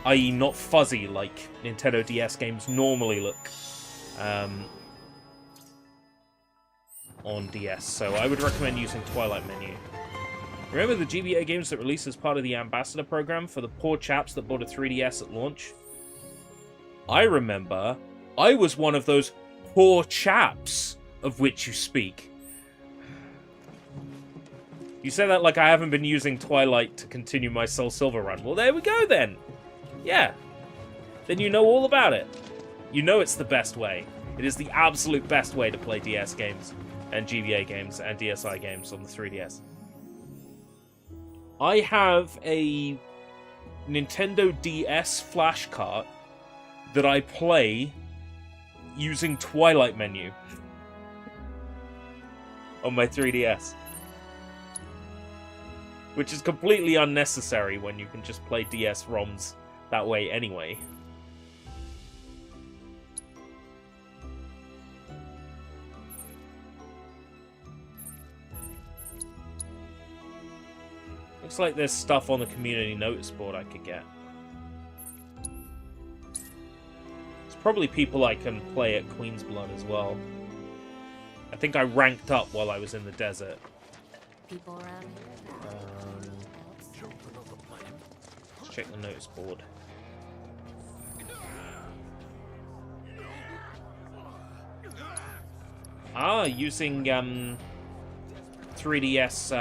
i.e. not fuzzy like Nintendo DS games normally look on DS, so I would recommend using Twilight Menu. Remember the GBA games that released as part of the Ambassador program for the poor chaps that bought a 3DS at launch? I remember I was one of those poor chaps of which you speak. You say that like I haven't been using Twilight to continue my Soul Silver run. Well, there we go then. Yeah. Then you know all about it. You know it's the best way. It is the absolute best way to play DS games and GBA games and DSi games on the 3DS. I have a Nintendo DS flash cart that I play using Twilight Menu on my 3DS. Which is completely unnecessary when you can just play DS ROMs that way anyway. Looks like there's stuff on the community notice board I could get. There's probably people I can play at Queen's Blood as well. I think I ranked up while I was in the desert. People around here. Let's check the notice board. Ah, using 3DS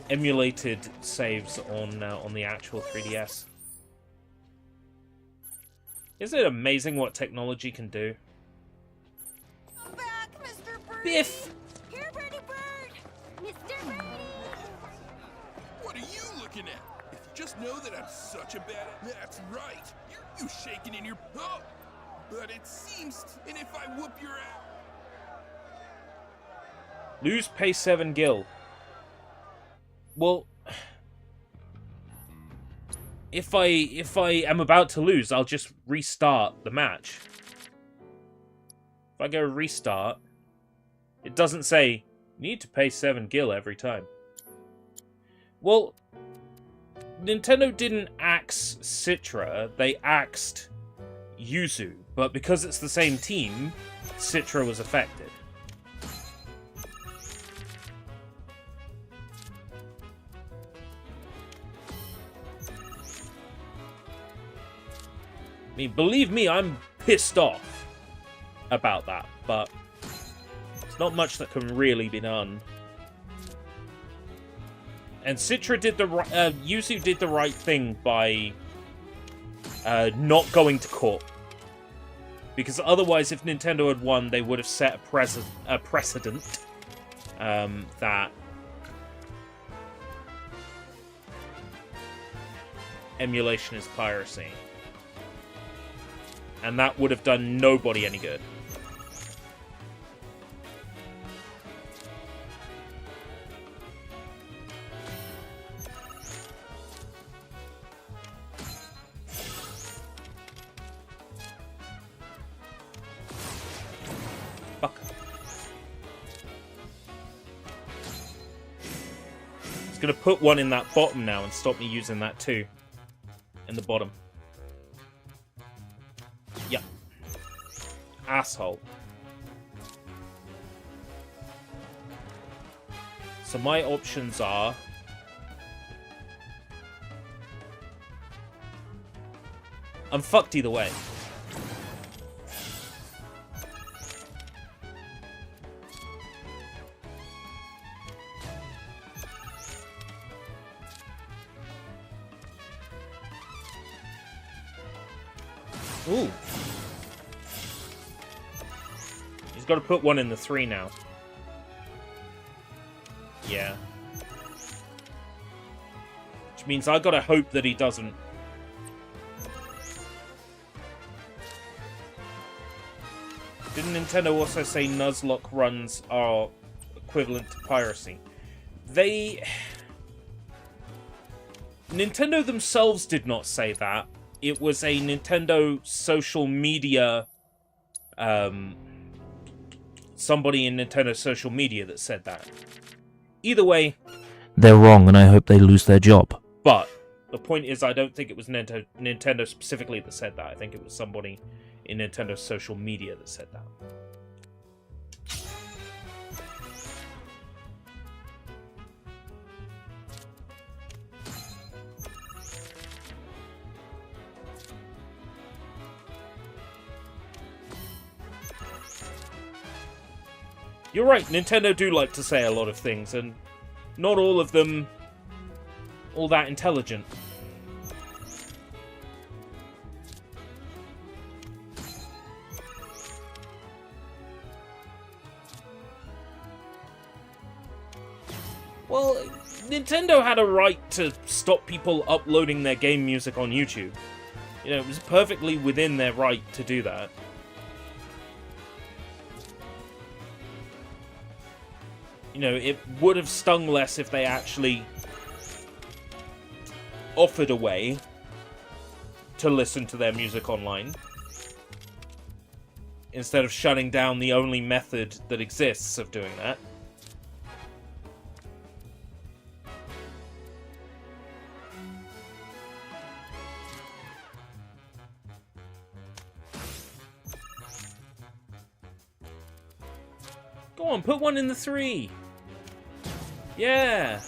emulated saves on the actual 3DS. Isn't it amazing what technology can do? Back, Mr. Birdie. Biff! Here, Birdie Bird! Mr. Birdie! What are you looking at? If you just know that I'm such a bad... That's right. You shaking in your... Oh! But it seems... And if I whoop your ass... Lose pay 7 gil. Well... If I am about to lose, I'll just restart the match. If I go restart, it doesn't say, need to pay 7 gil every time. Well, Nintendo didn't axe Citra, they axed Yuzu, but because it's the same team, Citra was affected. I mean, believe me, I'm pissed off about that, but there's not much that can really be done. And Citra did the Yuzu did the right thing by not going to court, because otherwise, if Nintendo had won, they would have set a precedent that emulation is piracy, and that would have done nobody any good. Fuck. It's gonna put one in that bottom now and stop me using that too. In the bottom. Yeah. Asshole. So my options are... I'm fucked either way. Ooh. He's got to put one in the 3 now. Yeah. Which means I gotta hope that he doesn't. Didn't Nintendo also say Nuzlocke runs are equivalent to piracy? Nintendo themselves did not say that. It was a Nintendo social media... somebody in Nintendo social media that said that. Either way... They're wrong, and I hope they lose their job. But the point is, I don't think it was Nintendo specifically that said that. I think it was somebody in Nintendo's social media that said that. You're right, Nintendo do like to say a lot of things, and not all of them all that intelligent. Well, Nintendo had a right to stop people uploading their game music on YouTube. You know, it was perfectly within their right to do that. You know, it would have stung less if they actually offered a way to listen to their music online, instead of shutting down the only method that exists of doing that. Go on, put one in the 3. Yeah.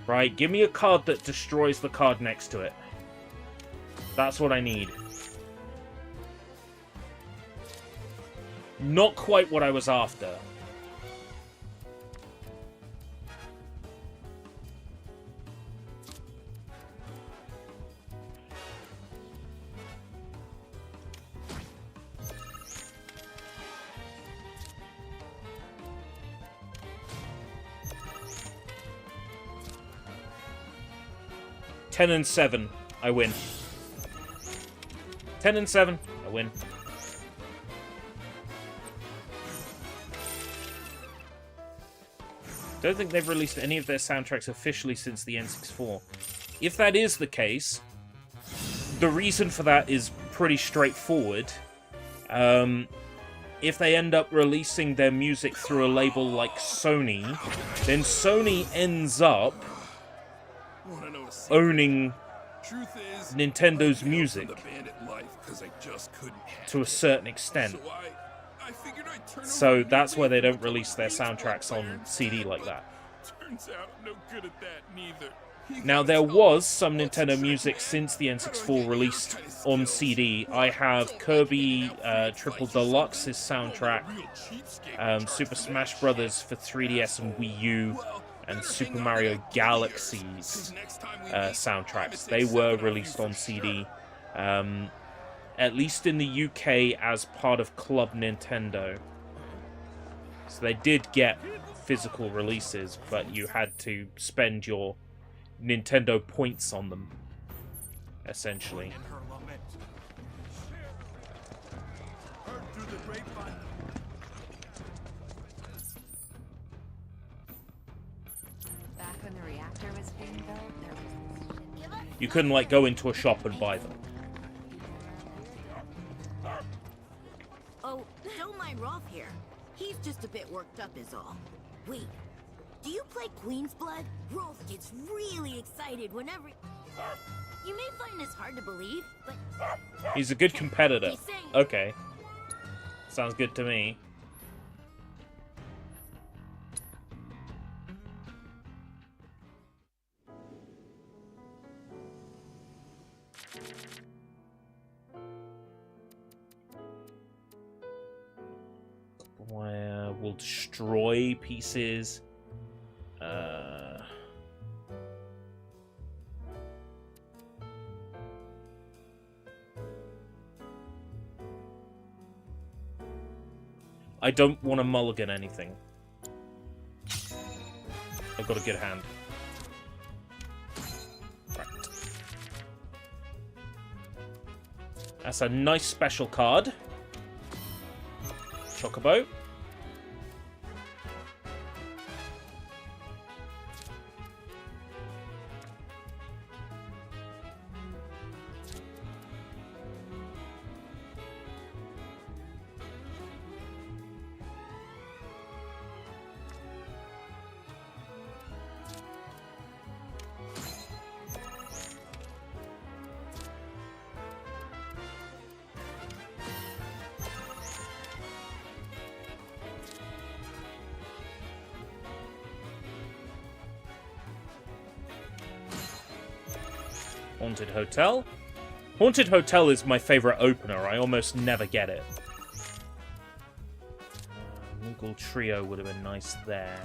Right, give me a card that destroys the card next to it. That's what I need. Not quite what I was after. Ten and 7, I win. 10 and 7, I win. Don't think they've released any of their soundtracks officially since the N64. If that is the case, the reason for that is pretty straightforward. If they end up releasing their music through a label like Sony, then Sony ends up owning Nintendo's music to a certain extent. So that's why they don't release their soundtracks on CD like that. Turns out I'm no good at that neither. Now, there was some Nintendo music since the N64 released on CD. I have Kirby Triple Deluxe's soundtrack, Super Smash Bros. For 3DS and Wii U, and Super Mario Galaxy's soundtracks. They were released on CD, at least in the UK as part of Club Nintendo. So they did get physical releases, but you had to spend your Nintendo points on them, essentially. Back when the reactor was being built, there was... You couldn't, like, go into a shop and buy them. Oh, don't mind Rolf here. He's just a bit worked up is all. Wait, do you play Queen's Blood? Rolf gets really excited whenever... You may find this hard to believe, but... He's a good competitor. Okay. Sounds good to me. Where we'll destroy pieces. I don't want to mulligan anything. I've got a good hand. Right. That's a nice special card. Chocobo. Haunted Hotel. Haunted Hotel is my favorite opener. I almost never get it. Moogle Trio would have been nice there.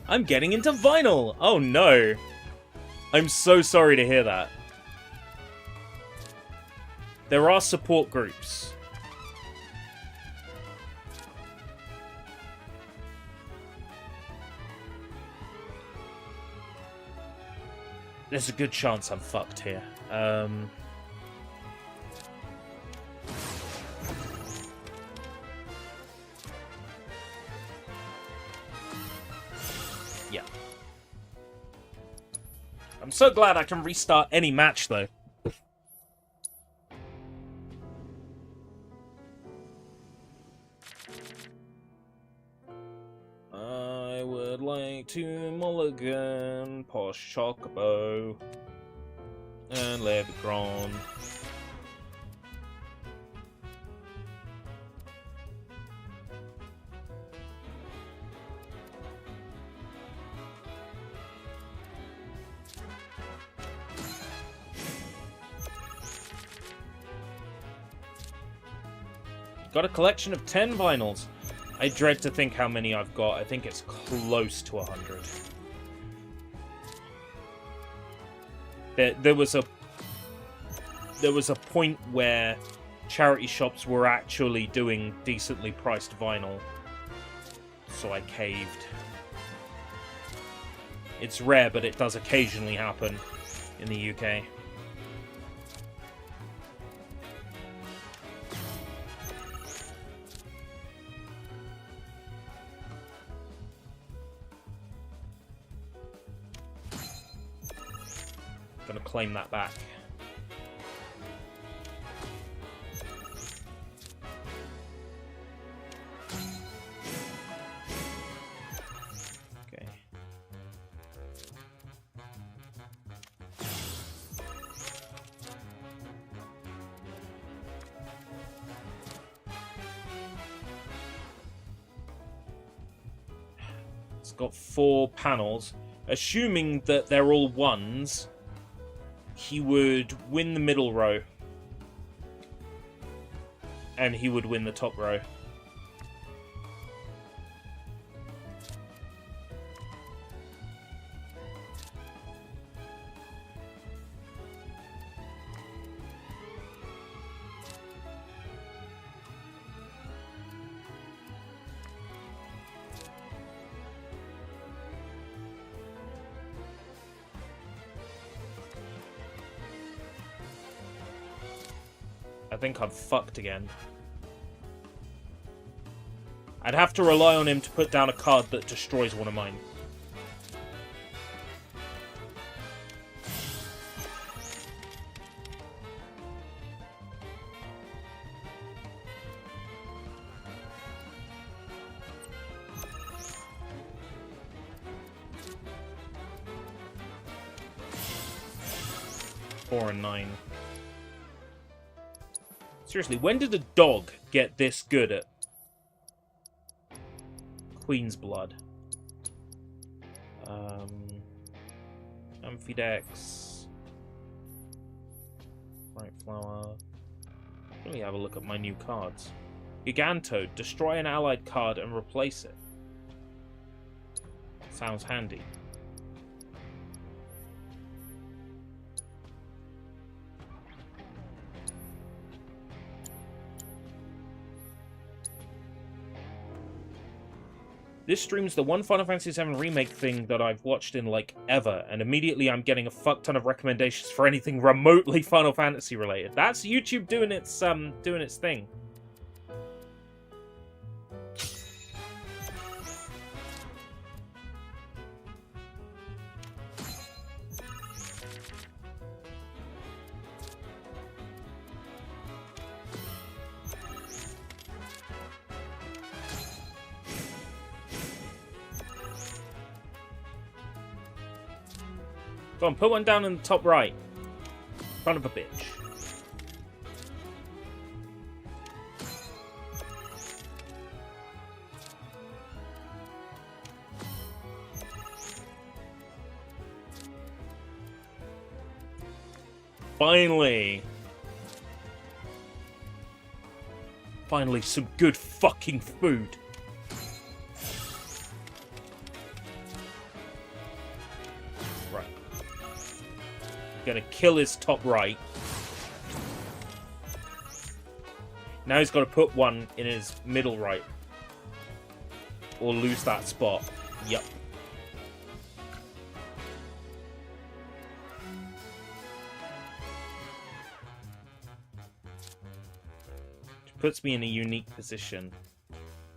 I'm getting into vinyl! Oh no! I'm so sorry to hear that. There are support groups. There's a good chance I'm fucked here. Yeah. I'm so glad I can restart any match, though. I would like to mulligan Posh Chocobo and Levigron. Got a collection of 10 vinyls. I dread to think how many I've got. I think it's close to 100. There was a there was a point where charity shops were actually doing decently priced vinyl, so I caved. It's rare, but it does occasionally happen in the UK. Gonna claim that back. Okay. It's got 4 panels. Assuming that they're all ones, he would win the middle row. And he would win the top row. I think I'm fucked again. I'd have to rely on him to put down a card that destroys one of mine. Four and 9. Seriously, when did a dog get this good at Queen's Blood? Amphidex. Bright Flower. Let me have a look at my new cards. Gigantoad. Destroy an allied card and replace it. Sounds handy. This stream's the one Final Fantasy VII Remake thing that I've watched in, like, ever, and immediately I'm getting a fuck ton of recommendations for anything remotely Final Fantasy related. That's YouTube doing its thing. Go on, put one down in the top right. Son of a bitch. Finally. Finally, some good fucking food. Gonna kill his top right. Now he's got to put one in his middle right. Or lose that spot. Yep. Which puts me in a unique position.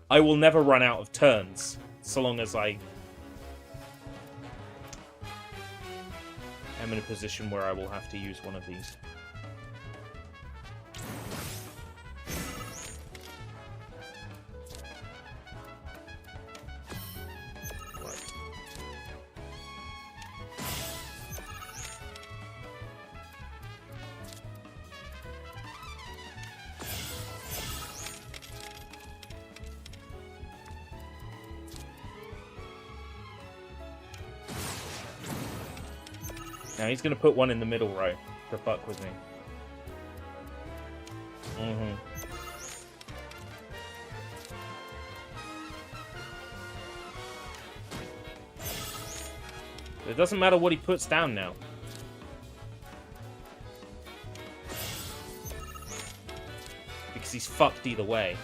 I will never run out of turns, so long as I am in a position where I will have to use one of these. Right. Now he's going to put one in the middle row to fuck with me. It doesn't matter what he puts down now. because he's fucked either way.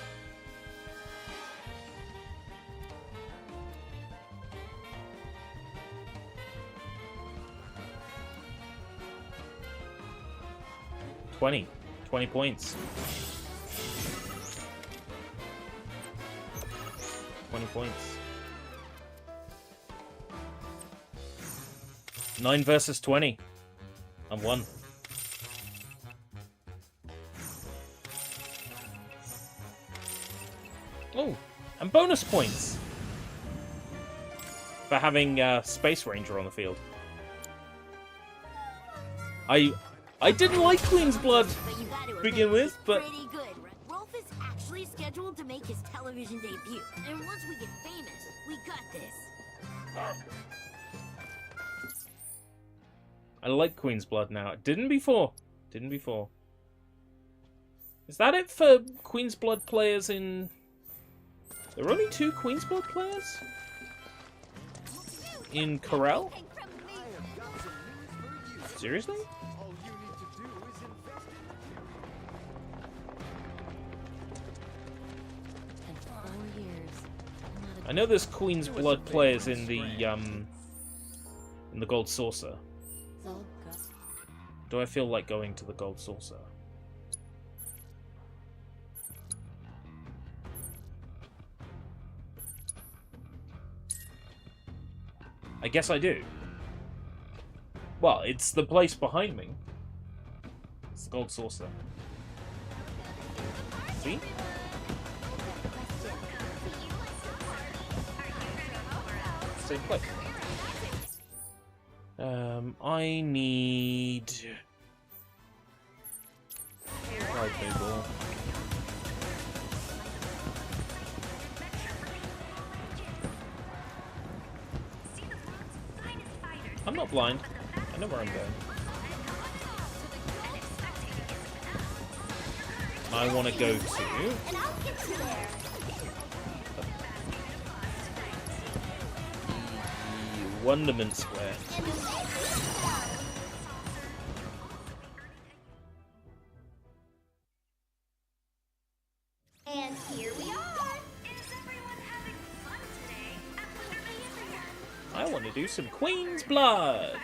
$20 points. 20 points. 9 versus 20. I'm 1. Oh, and bonus points for having Space Ranger on the field. I didn't like Queen's Blood to begin with, but pretty good, right? Rolf is actually scheduled to make his television debut, and once we get famous, we got this. I like Queen's Blood now. Didn't before. Didn't before. Is that it for Queen's Blood players in... There are only 2 Queen's Blood players? In Corel? Seriously? I know there's Queen's Blood players in the Gold Saucer. Do I feel like going to the Gold Saucer? I guess I do. Well, it's the place behind me. It's the Gold Saucer. See? Same place. I need... Right, ball. I'm not blind. I know where I'm going. I want to go to... Wonderment Square. And here we are. Is everyone having fun today at Wonderland? I want to do some Queen's Blood.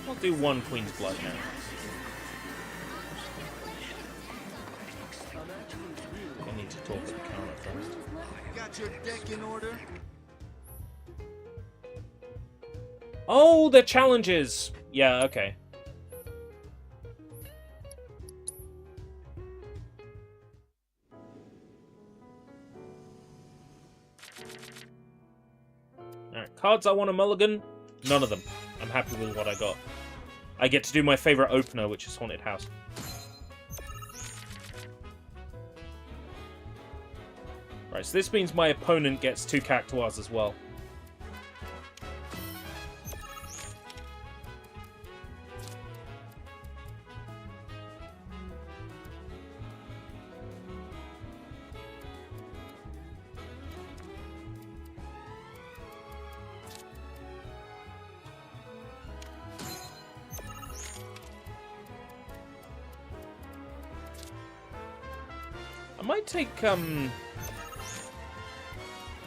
I'll do 1 Queen's Blood now. I need to talk to the counter first. Got your deck in order? Oh, the challenges! Yeah, okay. Alright, cards I want a mulligan. None of them. I'm happy with what I got. I get to do my favourite opener, which is Haunted House. Right, so this means my opponent gets 2 Cactuars as well. I might take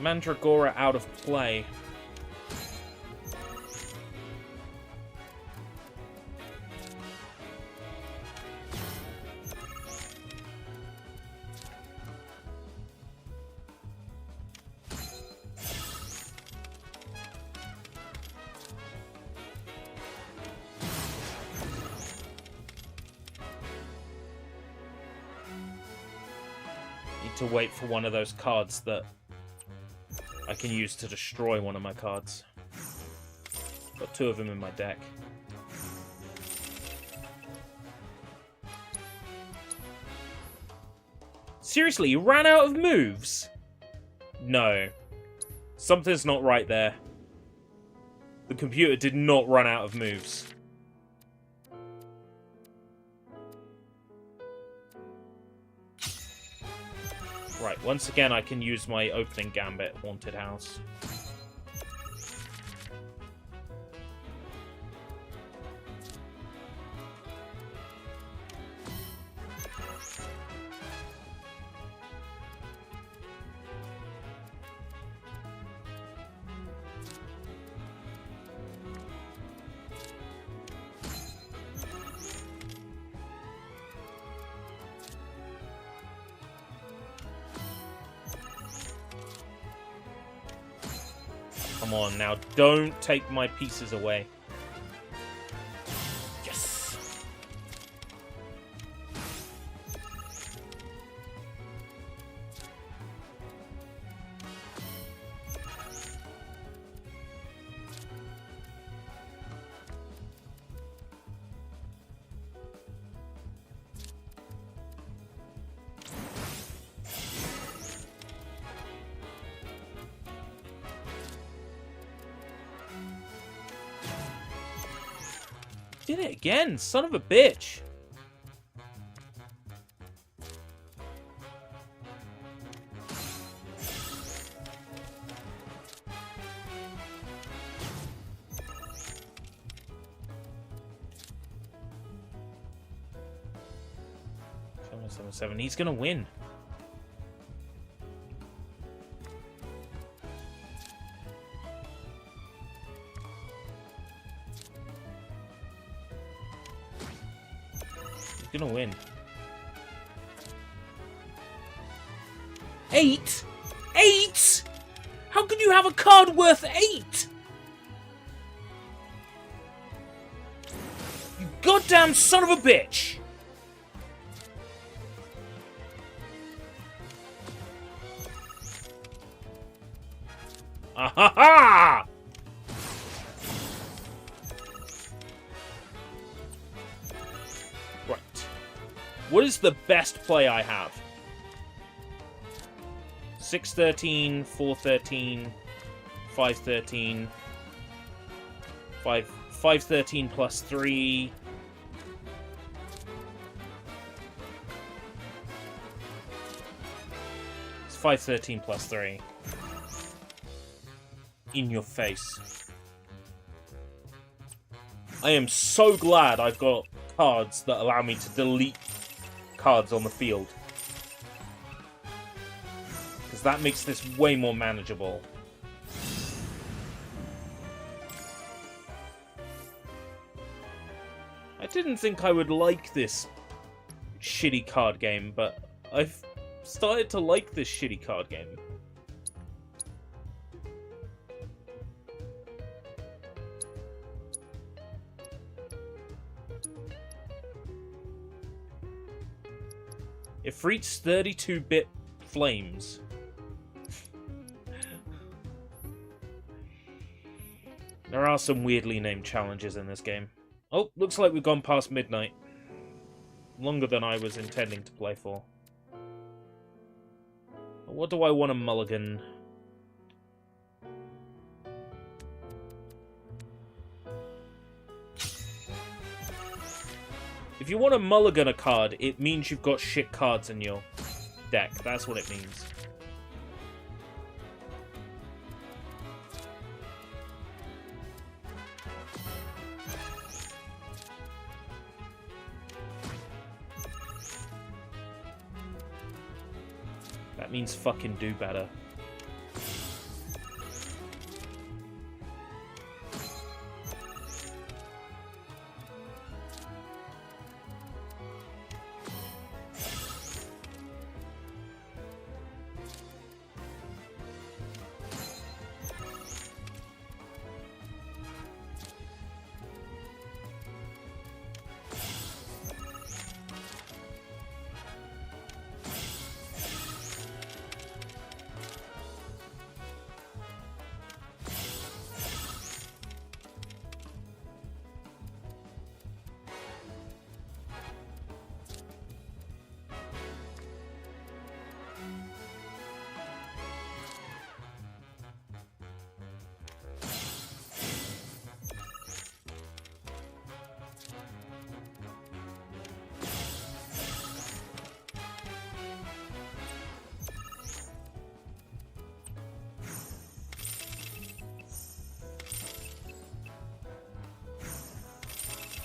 Mandragora out of play. To wait for one of those cards that I can use to destroy one of my cards. Got 2 of them in my deck. Seriously, you ran out of moves? No. Something's not right there. The computer did not run out of moves. Right, once again I can use my opening gambit, Haunted House. Come on, now don't take my pieces away. Yes! Did it again, son of a bitch. Seven. He's gonna win. Gonna win. 8? 8? How can you have a card worth 8? You goddamn son of a bitch! Ah ha ha! What is the best play I have? 6-13, 4-13, 5-13, 5-13 plus 3. It's 5-13 plus 3. In your face. I am so glad I've got cards that allow me to delete cards on the field, because that makes this way more manageable. I didn't think I would like this shitty card game, but I've started to like this shitty card game. It frees 32-bit flames. There are some weirdly named challenges in this game. Oh, looks like we've gone past midnight. Longer than I was intending to play for. What do I want to mulligan? If you want to mulligan a card, it means you've got shit cards in your deck. That's what it means. That means fucking do better.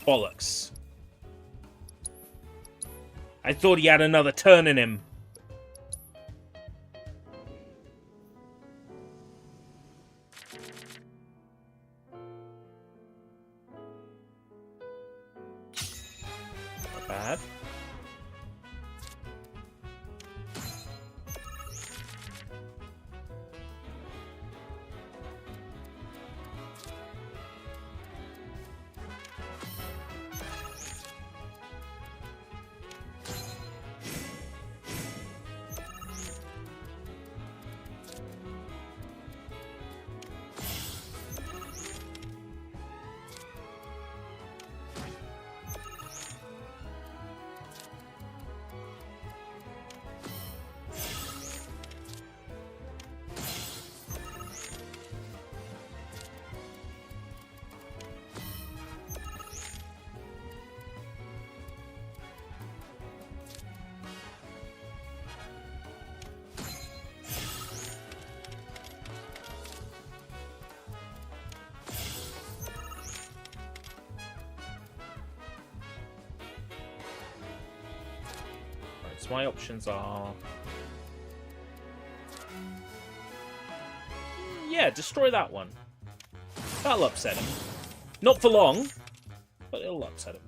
Bollocks. I thought he had another turn in him. Not bad. So my options are... Yeah, destroy that one. That'll upset him. Not for long, but it'll upset him.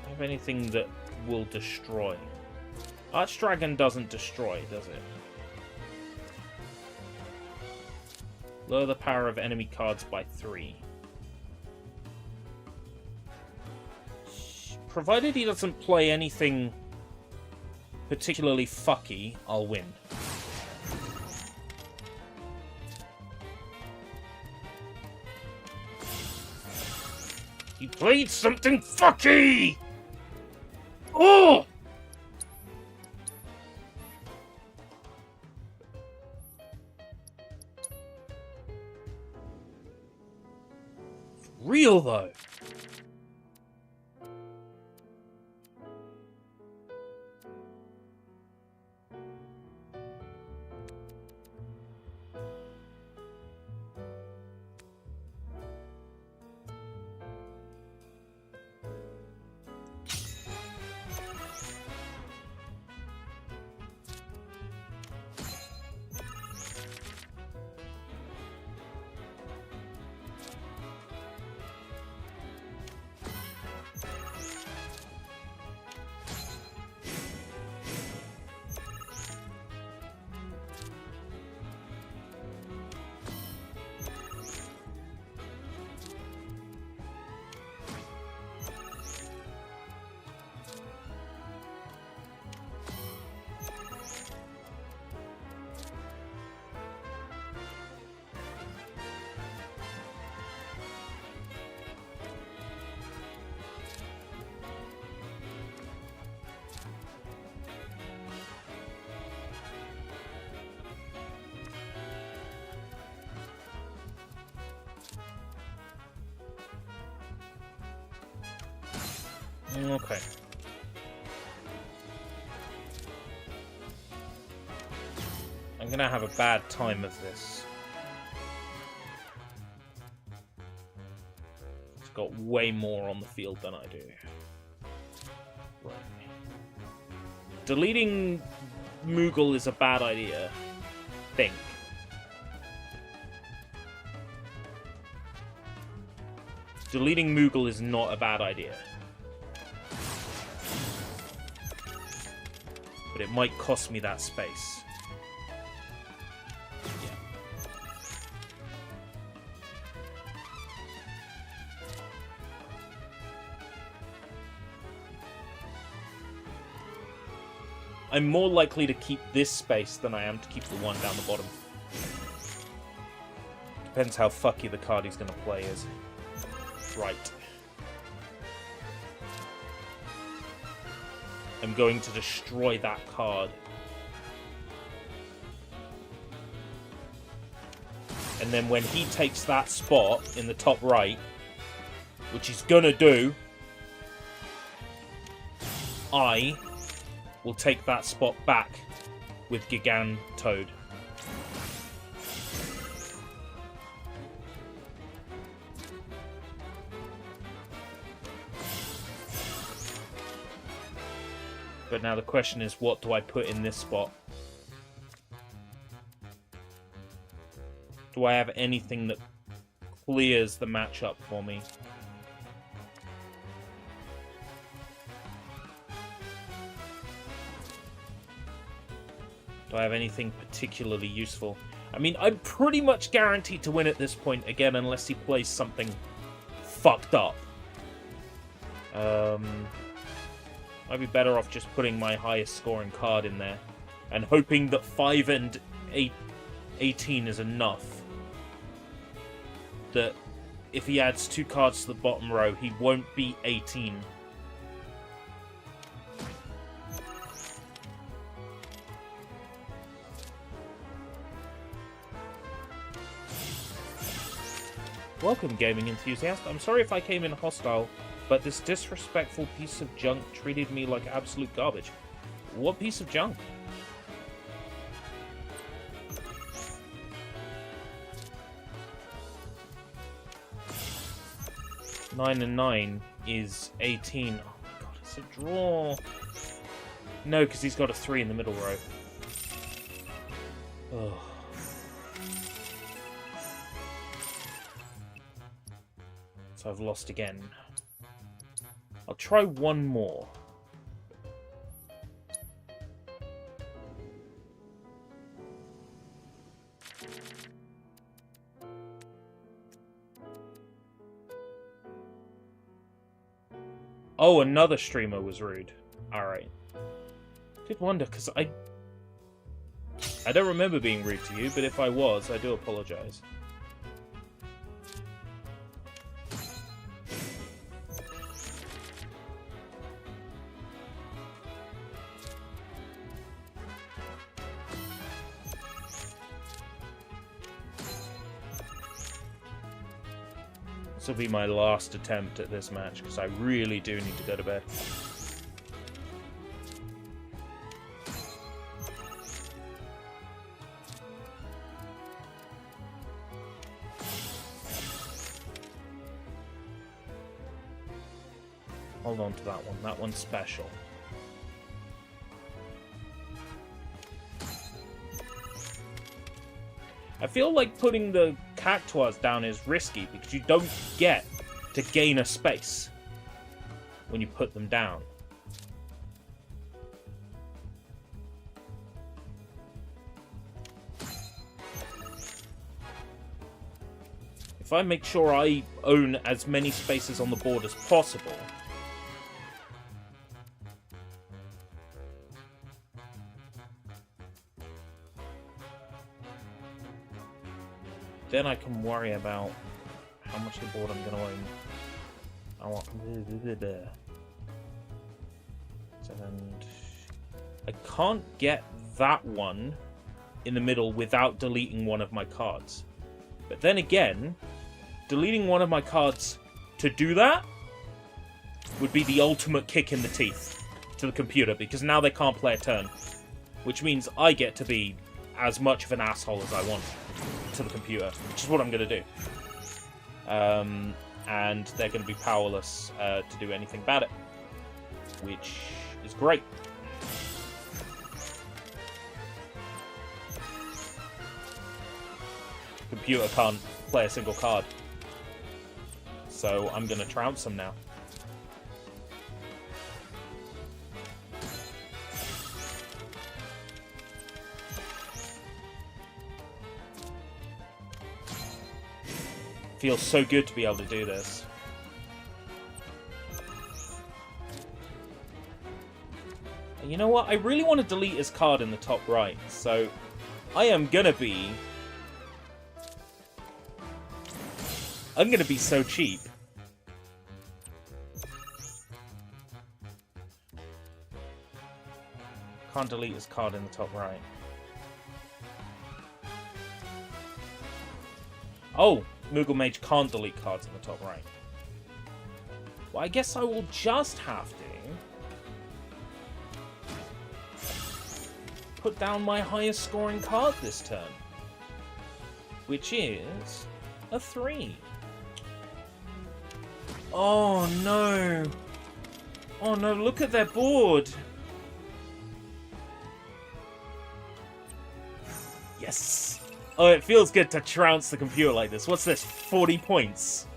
Have anything that will destroy? Archdragon doesn't destroy, does it? Lower the power of enemy cards by 3. Provided he doesn't play anything particularly fucky, I'll win. He played something fucky! Oh! It's real though. Okay. I'm gonna have a bad time of this. It's got way more on the field than I do. Right. Deleting Moogle is a bad idea. Think. Deleting Moogle is not a bad idea. But it might cost me that space. Yeah. I'm more likely to keep this space than I am to keep the one down the bottom. Depends how fucky the card he's going to play is. Right. I'm going to destroy that card. And then when he takes that spot in the top right, which he's gonna do, I will take that spot back with Gigan Toad. But now the question is, what do I put in this spot? Do I have anything that clears the matchup for me? Do I have anything particularly useful? I mean, I'm pretty much guaranteed to win at this point, again, unless he plays something fucked up. I'd be better off just putting my highest scoring card in there and hoping that 5 and 18 is enough. that if he adds 2 cards to the bottom row, he won't be 18. Welcome, gaming enthusiast. I'm sorry if I came in hostile, but this disrespectful piece of junk treated me like absolute garbage. What piece of junk? Nine and 9 is 18. Oh my god, it's a draw. No, because he's got a 3 in the middle row. Oh. So I've lost again. I'll try one more. Oh, another streamer was rude. Alright. Did wonder, because I don't remember being rude to you, but if I was, I do apologize. This will be my last attempt at this match, because I really do need to go to bed. Hold on to that one. That one's special. I feel like putting the cactuars down is risky because you don't get to gain a space when you put them down. If I make sure I own as many spaces on the board as possible, then I can worry about how much of the board I'm going to own. I want... And I can't get that one in the middle without deleting one of my cards. But then again, deleting one of my cards to do that would be the ultimate kick in the teeth to the computer, because now they can't play a turn. Which means I get to be as much of an asshole as I want to the computer, which is what I'm going to do. And they're going to be powerless to do anything about it, which is great. Computer can't play a single card, so I'm going to trounce them now. Feels so good to be able to do this. And you know what? I really want to delete his card in the top right, so I am gonna be... I'm gonna be so cheap. Can't delete his card in the top right. Oh! Moogle Mage can't delete cards in the top right. Well, I guess I will just have to put down my highest scoring card this turn, which is a 3. Oh no! Oh no, look at their board! Yes! Oh, it feels good to trounce the computer like this. What's this? 40 points?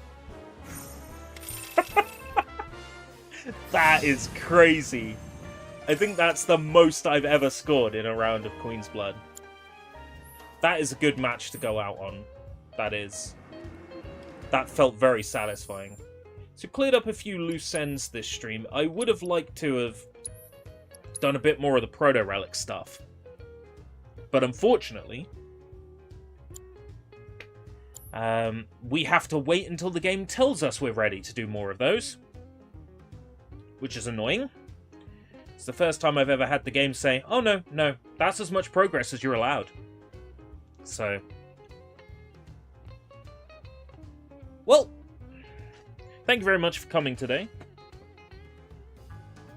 That is crazy. I think that's the most I've ever scored in a round of Queen's Blood. That is a good match to go out on. That is. That felt very satisfying. So cleared up a few loose ends this stream. I would have liked to have done a bit more of the proto-relic stuff. But unfortunately... We have to wait until the game tells us we're ready to do more of those, which is annoying. It's the first time I've ever had the game say, oh no, that's as much progress as you're allowed. So, well, thank you very much for coming today.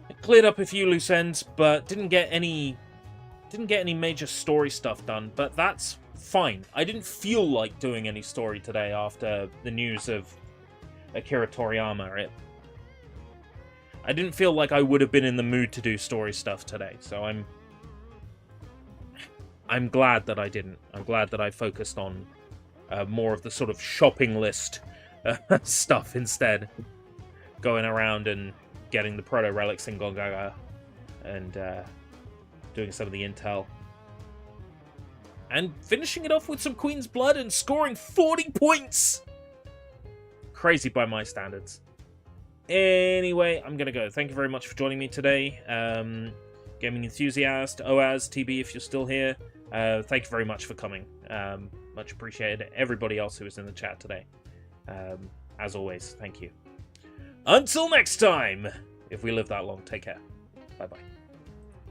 It cleared up a few loose ends, but didn't get any major story stuff done, but that's fine. I didn't feel like doing any story today after the news of Akira Toriyama. I didn't feel like I would have been in the mood to do story stuff today, so I'm glad that I didn't. I'm glad that I focused on more of the sort of shopping list stuff instead. Going around and getting the proto relics in Gongaga and doing some of the intel. And finishing it off with some Queen's Blood and scoring 40 points! Crazy by my standards. Anyway, I'm going to go. Thank you very much for joining me today. Gaming Enthusiast, Oaz, TB, if you're still here. Thank you very much for coming. Much appreciated. Everybody else who was in the chat today. As always, thank you. Until next time! If we live that long, take care. Bye-bye.